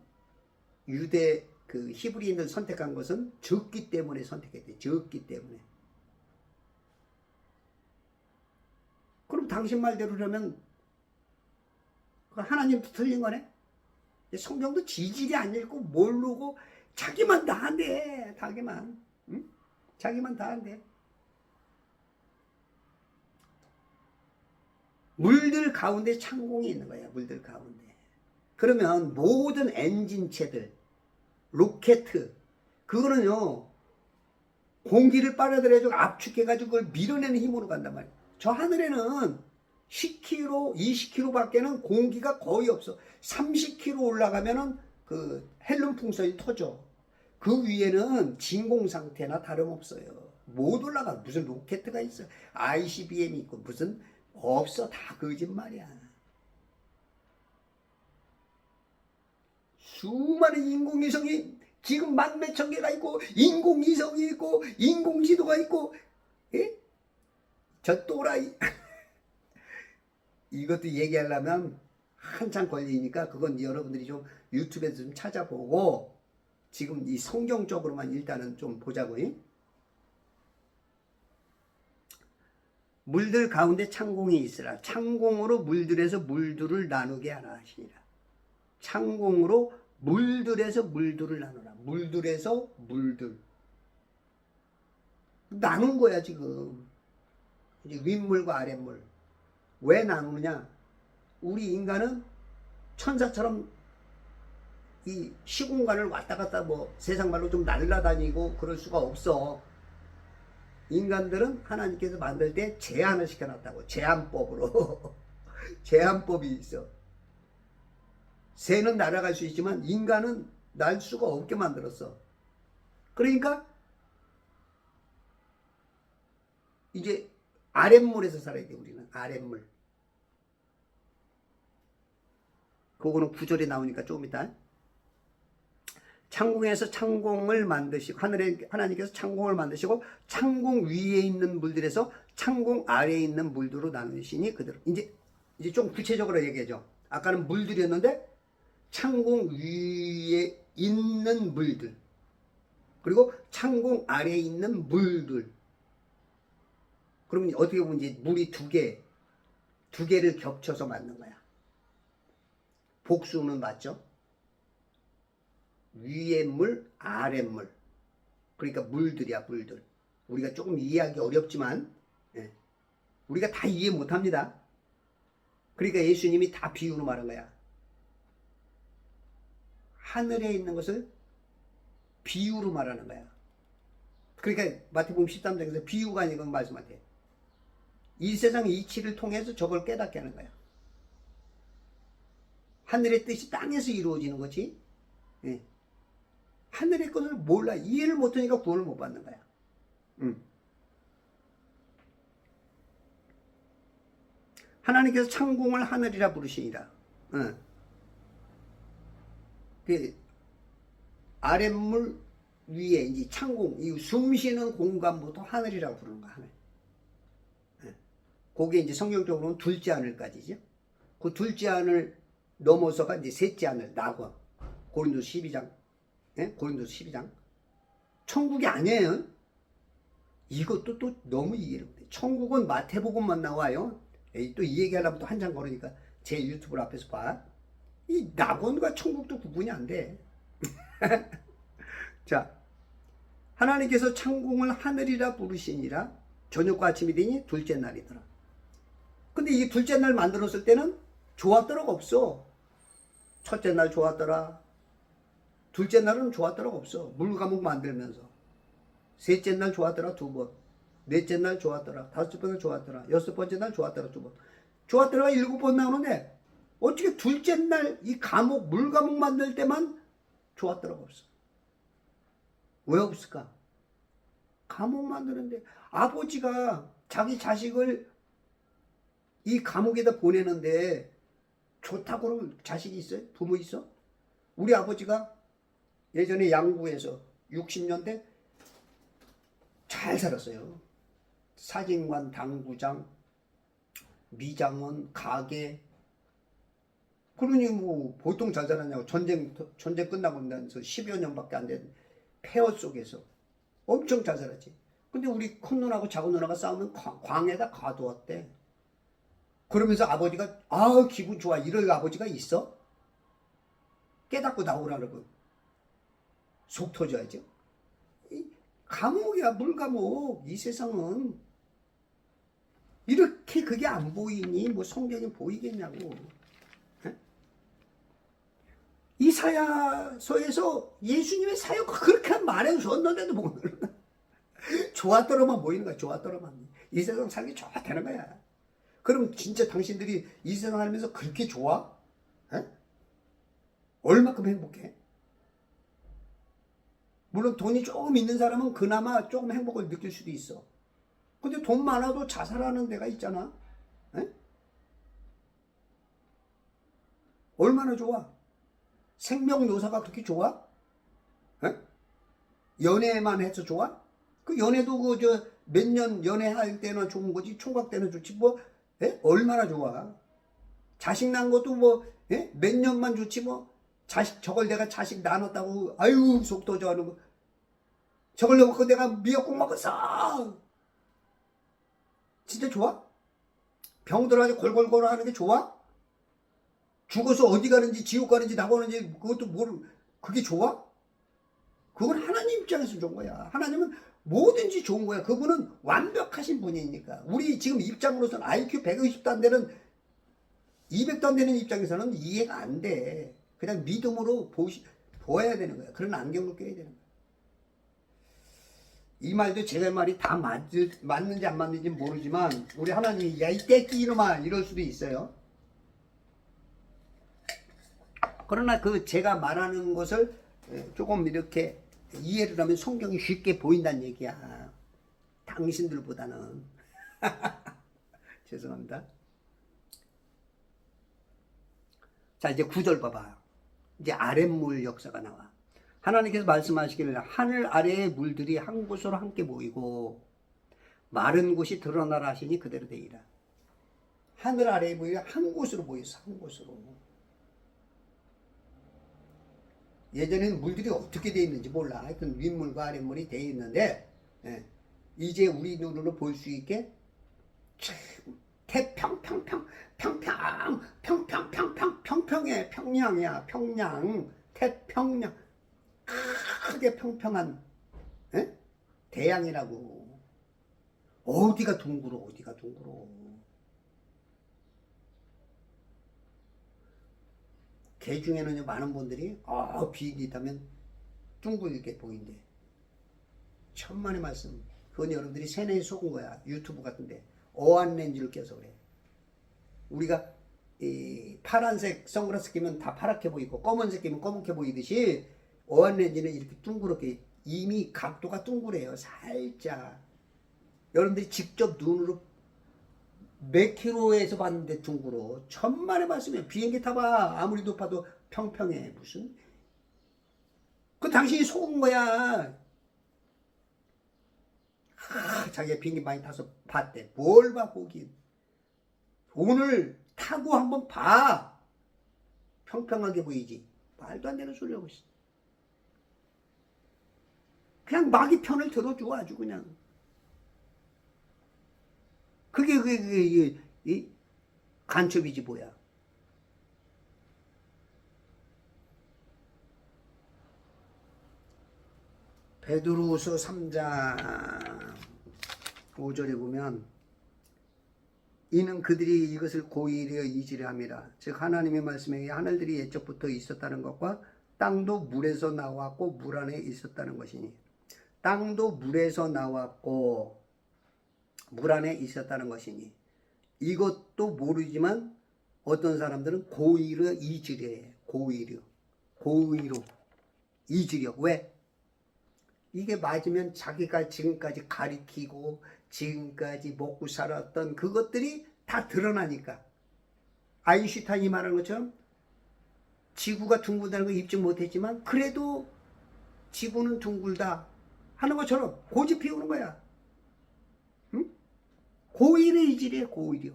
유대 그 히브리인들 선택한 것은 적기 때문에 선택했대. 적기 때문에. 그럼 당신 말대로라면 하나님도 틀린 거네? 성경도 지질이 안 읽고 모르고 자기만 다 한대. 자기만. 응? 자기만 다 한대. 물들 가운데 창공이 있는 거야. 물들 가운데. 그러면 모든 엔진체들, 로켓, 그거는요 공기를 빨아들여가지고 압축해가지고 그걸 밀어내는 힘으로 간단 말이야. 저 하늘에는 10km, 20km 밖에는 공기가 거의 없어. 30km 올라가면은 그 헬륨 풍선이 터져. 그 위에는 진공 상태나 다름없어요. 못 올라가. 무슨 로켓가 있어. ICBM이 있고 무슨 없어. 다 거짓말이야. 수많은 인공위성이 지금 만몇천 개가 있고 인공위성이 있고 인공지도가 있고 예? 저 또라이 이것도 얘기하려면 한참 걸리니까 그건 여러분들이 좀 유튜브에서 좀 찾아보고 지금 이 성경적으로만 일단은 좀 보자고요. 물들 가운데 창공이 있으라. 창공으로 물들에서 물들을 나누게 하라 하시니라. 창공으로 물들에서 물들을 나누라. 물들에서 물들 나눈 거야 지금. 이제 윗물과 아랫물. 왜 나누느냐? 우리 인간은 천사처럼 이 시공간을 왔다 갔다 뭐 세상 말로 좀 날아다니고 그럴 수가 없어. 인간들은 하나님께서 만들 때 제한을 시켜놨다고. 제한법으로. 제한법이 있어. 새는 날아갈 수 있지만 인간은 날 수가 없게 만들었어. 그러니까 이제 아랫물에서 살아야 돼. 우리는 아랫물. 그거는 구절에 나오니까 조금 이따. 창공에서 창공을 만드시고 하나님께서 창공을 만드시고 창공 위에 있는 물들에서 창공 아래에 있는 물들로 나누시니 그대로. 이제 좀 구체적으로 얘기하죠. 아까는 물들이었는데 창공 위에 있는 물들 그리고 창공 아래에 있는 물들. 그러면 어떻게 보면 이제 물이 두 개를 겹쳐서 만든 거야. 복수는 맞죠? 위에 물, 아래 물. 그러니까 물들이야, 물들. 우리가 조금 이해하기 어렵지만 우리가 다 이해 못합니다. 그러니까 예수님이 다 비유로 말한 거야. 하늘에 있는 것을 비유로 말하는 거야. 그러니까 마태복음 13장에서 비유가 아니고 말씀하대. 이 세상 이치를 통해서 저걸 깨닫게 하는 거야. 하늘의 뜻이 땅에서 이루어지는 거지. 예. 하늘의 것을 몰라. 이해를 못하니까 구원을 못 받는 거야. 하나님께서 창공을 하늘이라 부르시니라. 그 아랫물 위에 이제 창공, 이 숨쉬는 공간부터 하늘이라고 부르는 거야. 하늘. 그게 이제 성경적으로는 둘째 하늘까지죠. 그 둘째 하늘 넘어서가 이제 셋째 하늘, 낙원. 고린도서 12장. 고린도서 12장. 천국이 아니에요. 이것도 또 너무 이해를 못해. 천국은 마태복음만 나와요. 또 이 얘기하려면 또 한참 걸으니까 제 유튜브 앞에서 봐. 이 낙원과 천국도 구분이 안 돼. 자, 하나님께서 창공을 하늘이라 부르시니라. 저녁과 아침이 되니 둘째 날이더라. 근데 이 둘째 날 만들었을 때는 좋았더라가 없어. 첫째 날 좋았더라. 둘째 날은 좋았더라가 없어. 물과목 만들면서. 셋째 날 좋았더라 2번. 넷째 날 좋았더라. 5번은 좋았더라. 6번째 날 좋았더라 2번. 좋았더라가 7번 나오는데 어떻게 둘째 날 이 과목 물과목 만들 때만 좋았더라가 없어. 왜 없을까? 과목 만드는데 아버지가 자기 자식을 이 감옥에다 보내는데 좋다고 그러면 자식이 있어요? 부모 있어? 우리 아버지가 예전에 양구에서 60년대 잘 살았어요. 사진관, 당구장, 미장원, 가게. 그러니 뭐 보통 잘 살았냐고. 전쟁 끝나고 나서 10여 년밖에 안 된 폐허 속에서 엄청 잘 살았지. 근데 우리 큰 누나하고 작은 누나가 싸우면 광에다 가두었대. 그러면서 아버지가 기분 좋아 이럴 아버지가 있어? 깨닫고 나오라 그러고 속 터져야죠. 감옥이야, 물감옥. 이 세상은 이렇게 그게 안 보이니 뭐 성경이 보이겠냐고. 이사야서에서 예수님의 사역과 그렇게 말해줬는데도 뭐 좋았더라만 보이는 거야. 좋았더라만. 이 세상 살기 좋다는 거야. 그럼 진짜 당신들이 이 세상 살면서 그렇게 좋아? 얼마큼 행복해? 물론 돈이 조금 있는 사람은 그나마 조금 행복을 느낄 수도 있어. 근데 돈 많아도 자살하는 데가 있잖아. 에? 얼마나 좋아? 생명묘사가 그렇게 좋아? 에? 연애만 해서 좋아? 그 연애도 그 저 몇 년 연애할 때는 좋은 거지 총각 때는 좋지 뭐 에? 얼마나 좋아? 자식 난 것도 뭐 몇 년만 좋지 뭐 자식 저걸 내가 자식 나눴다고 아유 속 터져하는 거 저걸 놓고 내가 미역국 먹었어 진짜 좋아? 병 들어가지고 골골골 하는 게 좋아? 죽어서 어디 가는지 지옥 가는지 나가는지 그것도 모르 그게 좋아? 그건 하나님 입장에서 좋은 거야. 하나님은 뭐든지 좋은 거야. 그분은 완벽하신 분이니까. 우리 지금 입장으로서는 IQ 150도 안 되는 200도 안 되는 입장에서는 이해가 안 돼. 그냥 믿음으로 보아야 되는 거야. 그런 안경을 껴야 되는 거야. 이 말도 제 말이 다 맞는지 안 맞는지 모르지만 우리 하나님이 야 이 떼끼 이놈아 이럴 수도 있어요. 그러나 그 제가 말하는 것을 조금 이렇게 이해를 하면 성경이 쉽게 보인다는 얘기야. 당신들보다는. 죄송합니다. 자 이제 9절 봐봐. 이제 아랫물 역사가 나와. 하나님께서 말씀하시기를 하늘 아래의 물들이 한 곳으로 함께 모이고 마른 곳이 드러나라 하시니 그대로 되리라. 하늘 아래의 물이 한 곳으로 모였어. 한 곳으로. 예전에는 물들이 어떻게 되어 있는지 몰라. 하여튼 윗물과 아랫물이 되어 있는데 이제 우리 눈으로 볼 수 있게 평평해. 평양 태평양 크게 평평한 대양이라고. 어디가 둥그러. 개 중에는 많은 분들이 비행기 타면 둥글게 보인대. 천만의 말씀. 그건 여러분들이 세뇌에 속은 거야. 유튜브 같은데 어안 렌즈를 껴서 그래. 우리가 이 파란색 선글라스 끼면 다 파랗게 보이고 검은색 끼면 검게 보이듯이 어안 렌즈는 이렇게 둥그렇게 이미 각도가 둥그래요. 살짝. 여러분들이 직접 눈으로 몇 킬로에서 봤는데 둥그러. 천만의 말씀이야. 비행기 타봐. 아무리 높아도 평평해. 무슨 그 당신이 속은 거야. 자기가 비행기 많이 타서 봤대. 뭘 봐 보긴. 오늘 타고 한번 봐. 평평하게 보이지. 말도 안 되는 소리 하고 있어. 그냥 마귀 편을 들어줘. 아주 그냥. 그게 이 간첩이지 뭐야. 베드로후서 3장 5절에 보면 이는 그들이 이것을 고의하여 이지함이라. 즉 하나님의 말씀에 하늘들이 옛적부터 있었다는 것과 땅도 물에서 나왔고 물 안에 있었다는 것이니. 땅도 물에서 나왔고 물 안에 있었다는 것이니. 이것도 모르지만 어떤 사람들은 고의로 이지래. 고의로 이지려. 왜? 이게 맞으면 자기가 지금까지 가리키고 지금까지 먹고 살았던 그것들이 다 드러나니까. 아인슈타인이 말하는 것처럼 지구가 둥글다는 걸 입증 못했지만 그래도 지구는 둥글다 하는 것처럼 고집 피우는 거야. 응? 고의로 이지래. 고의로.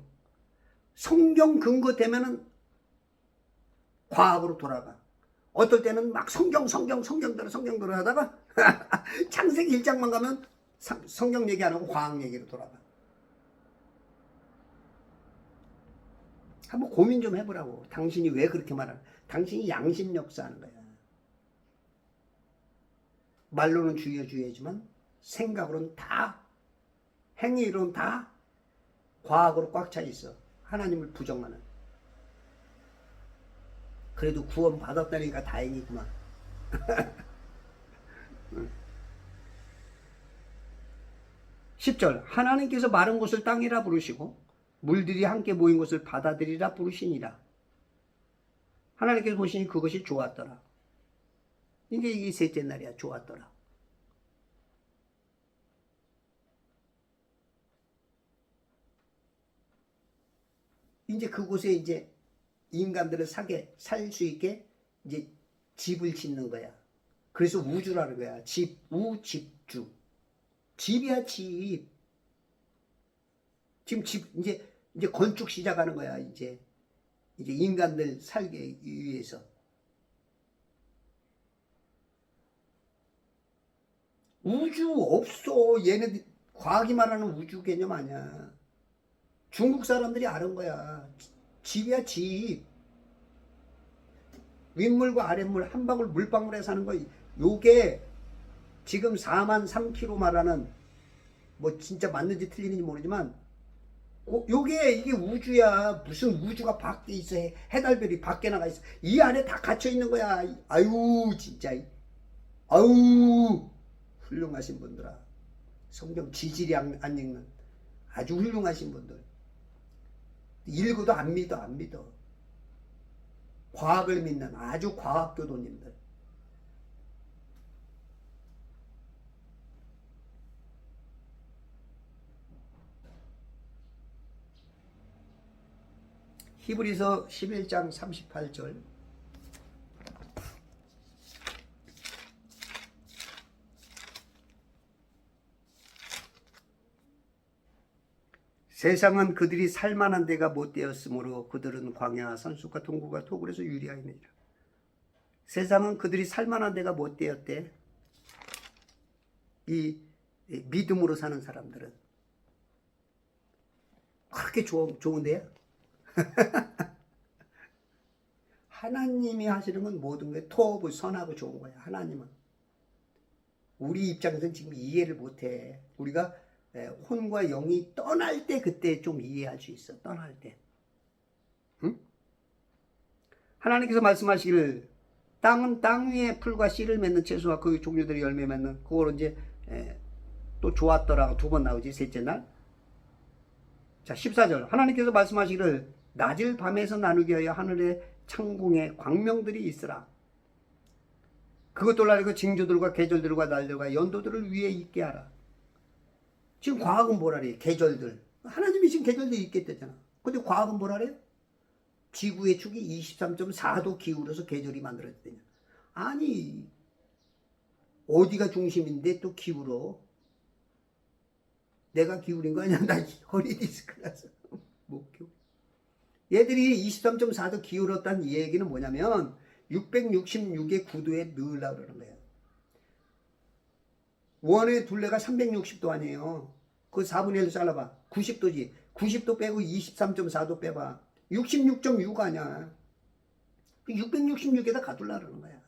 성경 근거 되면은 과학으로 돌아가. 어떨 때는 막 성경대로 하다가 창세기 1장만 가면 성경 얘기 안 하고 과학 얘기로 돌아가. 한번 고민 좀 해보라고. 당신이 왜 그렇게 말하는? 당신이 양심 역사하는 거야. 말로는 주의지만 생각으로는 다, 행위로는 다 과학으로 꽉 차 있어. 하나님을 부정하는. 그래도 구원 받았다니까 다행이구만. 10절 하나님께서 마른 곳을 땅이라 부르시고 물들이 함께 모인 곳을 바다들이라 부르시니라. 하나님께서 보시니 그것이 좋았더라. 이게 셋째 날이야. 좋았더라. 이제 그곳에 이제 인간들을 살 수 있게 이제 집을 짓는 거야. 그래서 우주라는 거야. 우집주. 집이야, 집. 지금 이제 건축 시작하는 거야, 이제 인간들 살기 위해서. 우주 없어. 얘네들 과학이 말하는 우주 개념 아니야. 중국 사람들이 아는 거야. 집이야, 집. 윗물과 아랫물 한 방울 물방울에 사는 거. 요게 지금 4만 3km 말하는, 뭐 진짜 맞는지 틀리는지 모르지만 요게 이게 우주야. 무슨 우주가 밖에 있어. 해달별이 밖에 나가 있어. 이 안에 다 갇혀 있는 거야. 아유 진짜. 아유 훌륭하신 분들아. 성경 지질이 안 읽는 아주 훌륭하신 분들. 읽어도 안 믿어. 과학을 믿는 아주 과학교도님들. 히브리서 11장 38절. 세상은 그들이 살만한 데가 못되었으므로 그들은 광야 산속과 동굴과 토굴에서 유리하이니라. 세상은 그들이 살만한 데가 못되었대. 이 믿음으로 사는 사람들은 그렇게 좋은 데야. 하나님이 하시는 건 모든 게 토부 선하고 좋은 거야. 하나님은 우리 입장에서는 지금 이해를 못해. 우리가 혼과 영이 떠날 때 그때 좀 이해할 수 있어. 떠날 때. 응? 하나님께서 말씀하시기를 땅은 땅 위에 풀과 씨를 맺는 채소와 그 종류들이 열매 맺는, 그거로 이제 또 좋았더라 두 번 나오지. 셋째 날. 자 14절 하나님께서 말씀하시기를 낮을 밤에서 나누게 하여 하늘의 창공에 광명들이 있으라. 그것들을 알고 징조들과 계절들과 날들과 연도들을 위에 있게 하라. 지금 과학은 뭐라 그래? 계절들. 하나님이 지금 계절들이 있겠다잖아. 근데 과학은 뭐라 그래? 지구의 축이 23.4도 기울어서 계절이 만들어졌다냐. 아니 어디가 중심인데 또 기울어? 내가 기울인 거 아니야? 나 허리 디스크 나서 못 기울어. 얘들이 23.4도 기울었다는 얘기는 뭐냐면 666의 구도에 넣으려고 그러는 거예요. 원의 둘레가 360도 아니에요. 그 4분의 1로 잘라봐. 90도지. 90도 빼고 23.4도 빼봐. 66.6 아니야. 666에다 가둘라 그러는 거야.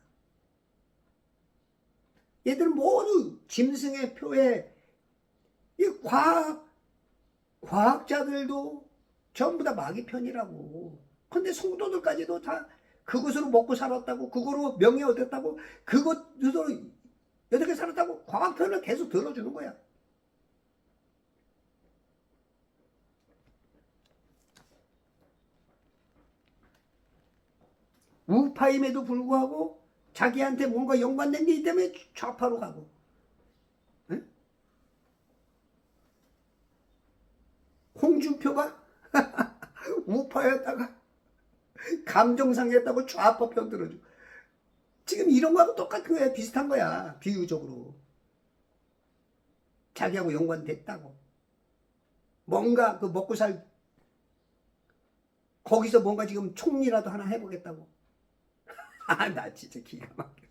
얘들은 모두 짐승의 표에, 이 과학자들도 전부 다 마귀 편이라고. 근데 성도들까지도 다 그것으로 먹고 살았다고, 그거로 명예 얻었다고, 그것으로 어떻게 살았다고 과학 편을 계속 들어주는 거야. 우파임에도 불구하고 자기한테 뭔가 연관된 게 있기 때문에 좌파로 가고. 응? 홍준표가 우파였다가 감정상했다고 좌파 편 들어주고. 지금 이런 거하고 똑같은 거야. 비슷한 거야. 비유적으로. 자기하고 연관됐다고. 뭔가 그 먹고 거기서 뭔가 지금 총리라도 하나 해보겠다고. 아, 나 진짜 기가 막혀.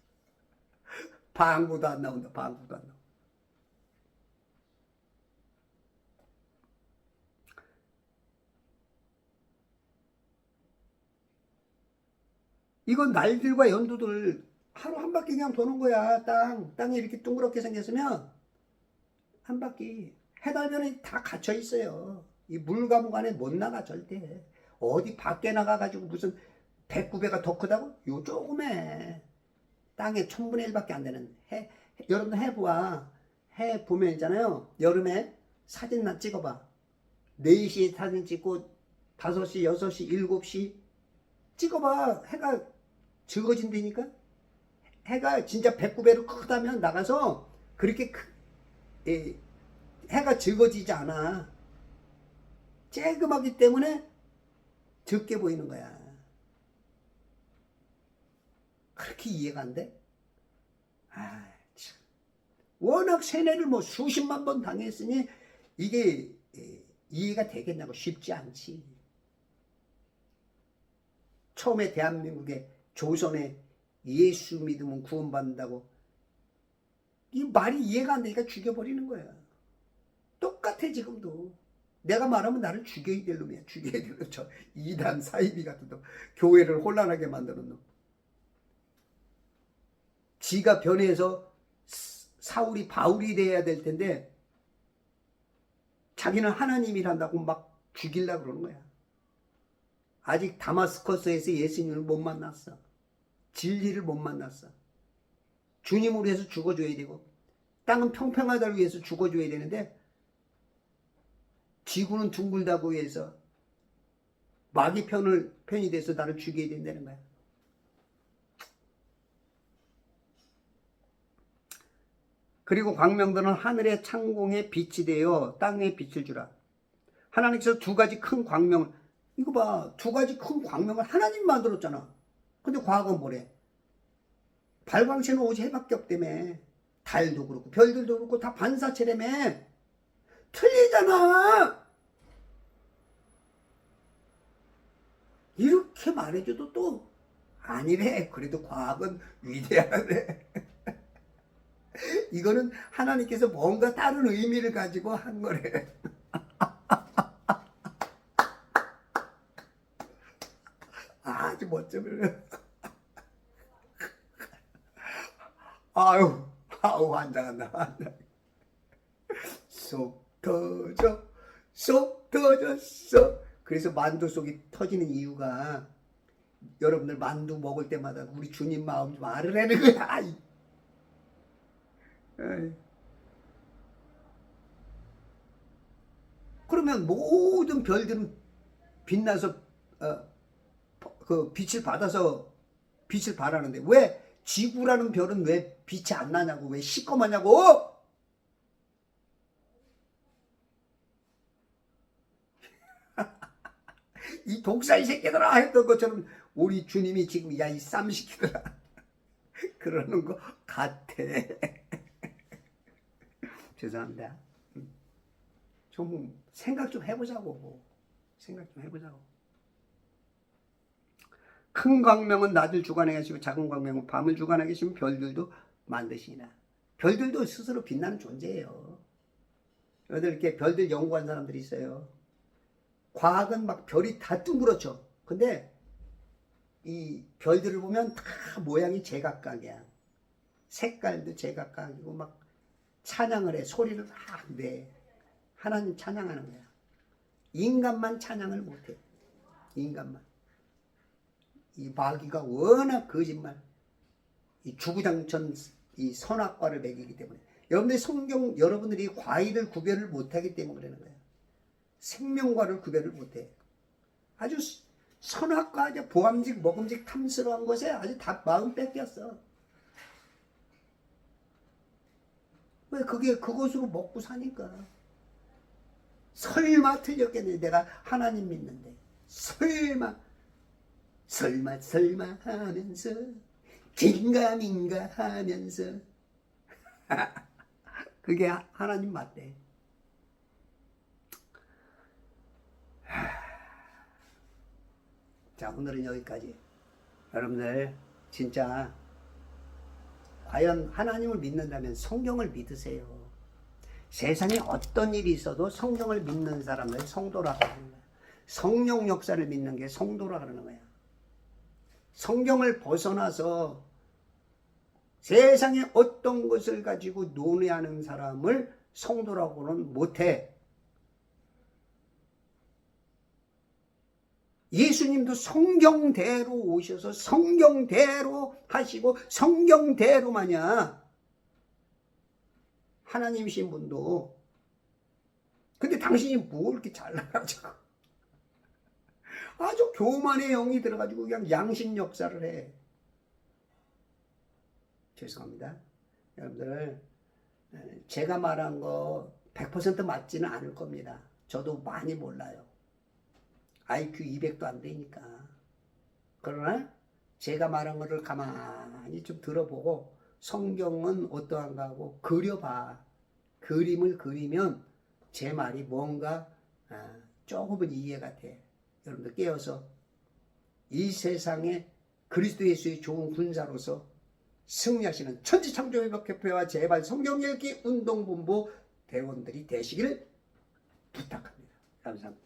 방구도 안 나온다. 방구도 안 나온다. 이건 날들과 연도들 하루 한 바퀴 그냥 도는 거야. 땅이 이렇게 둥그렇게 생겼으면 한 바퀴. 해달변에 다 갇혀 있어요. 이 물감옥 안에 못 나가 절대. 어디 밖에 나가가지고 무슨 109배가 더 크다고? 요 조금해. 땅에 1000분의 1밖에 안 되는 여러분들 해보아. 해 보면 있잖아요. 여름에 사진 찍어봐. 4시에 사진 찍고 5시, 6시, 7시 찍어봐. 해가 적어진다니까. 해가 진짜 109배로 크다면 나가서 그렇게 해가 적어지지 않아. 쬐금하기 때문에 적게 보이는 거야. 그렇게 이해가 안 돼? 아, 참. 워낙 세뇌를 뭐 수십만 번 당했으니 이게 이해가 되겠냐고. 쉽지 않지. 처음에 대한민국에 조선에 예수 믿으면 구원받는다고 이 말이 이해가 안 되니까 죽여버리는 거야. 똑같아 지금도. 내가 말하면 나를 죽여야 될 놈이야. 죽여야 될 놈. 저 이단 사이비 같은 놈. 교회를 혼란하게 만드는 놈. 지가 변해서 사울이 바울이 돼야 될 텐데 자기는 하나님이란다고 막 죽이려고 그러는 거야. 아직 다마스커스에서 예수님을 못 만났어. 진리를 못 만났어. 주님으로 해서 죽어줘야 되고 땅은 평평하다고 위해서 죽어줘야 되는데 지구는 둥글다고 해서 마귀 편이 돼서 나를 죽여야 된다는 거야. 그리고 광명들은 하늘의 창공에 빛이 되어 땅에 빛을 주라. 하나님께서 두 가지 큰 광명을, 이거 봐, 두 가지 큰 광명을 하나님 만들었잖아. 근데 과학은 뭐래? 발광체는 오직 해밖에 없다며. 달도 그렇고 별들도 그렇고 다 반사체라며. 틀리잖아. 이렇게 말해줘도 또 아니래. 그래도 과학은 위대하네. 이거는 하나님께서 뭔가 다른 의미를 가지고 한 거래. 아주 멋져버려. 아유 환장한다. 쏙 터졌어. 그래서 만두 속이 터지는 이유가 여러분들 만두 먹을 때마다 우리 주님 마음 말을 하는 거야. 그러면 모든 별들은 빛나서 그 빛을 받아서 빛을 발하는데 왜 지구라는 별은 왜 빛이 안 나냐고. 왜 시꺼먼냐고. 이 독사이 새끼들아 했던 것처럼 우리 주님이 지금 야 이 쌈시키더라 그러는 거 같아. 죄송합니다. 좀 생각 좀 해보자고. 생각 좀 해보자고. 큰 광명은 낮을 주관하게 하시고 작은 광명은 밤을 주관하게 하시면 별들도 만드시나. 별들도 스스로 빛나는 존재예요. 여러분들 이렇게 별들 연구한 사람들이 있어요. 과학은 막 별이 다 둥그렇죠. 근데 이 별들을 보면 다 모양이 제각각이야. 색깔도 제각각이고 막 찬양을 해. 소리를 막 내. 하나님 찬양하는 거야. 인간만 찬양을 못해. 인간만. 이 마귀가 워낙 거짓말, 이 주구장천 이 선악과를 먹이기 때문에. 여러분들이 과일을 구별을 못하기 때문에 그러는 거예요. 생명과를 구별을 못해. 아주 선악과, 아주 보암직, 먹음직, 탐스러운 것에 아주 다 마음 뺏겼어. 왜 그것으로 먹고 사니까. 설마 틀렸겠네. 내가 하나님 믿는데. 설마 하면서 긴가민가 하면서 그게 하나님 맞대. 자, 오늘은 여기까지. 여러분들 진짜 과연 하나님을 믿는다면 성경을 믿으세요. 세상에 어떤 일이 있어도 성경을 믿는 사람을 성도라고 하는 거야. 성령 역사를 믿는 게 성도라고 하는 거야. 성경을 벗어나서 세상에 어떤 것을 가지고 논의하는 사람을 성도라고는 못해. 예수님도 성경대로 오셔서 성경대로 하시고 성경대로만이야. 하나님이신 분도. 근데 당신이 뭐 이렇게 잘나가지고 아주 교만의 영이 들어가지고 그냥 양심 역사를 해. 죄송합니다. 여러분들 제가 말한 거 100% 맞지는 않을 겁니다. 저도 많이 몰라요. IQ 200도 안 되니까. 그러나 제가 말한 것을 가만히 좀 들어보고 성경은 어떠한가 하고 그려봐. 그림을 그리면 제 말이 뭔가 조금은 이해가 돼. 여러분들 깨어서 이 세상에 그리스도 예수의 좋은 군사로서 승리하시는 천지창조협회와 제발 성경 읽기 운동본부 대원들이 되시기를 부탁합니다. 감사합니다.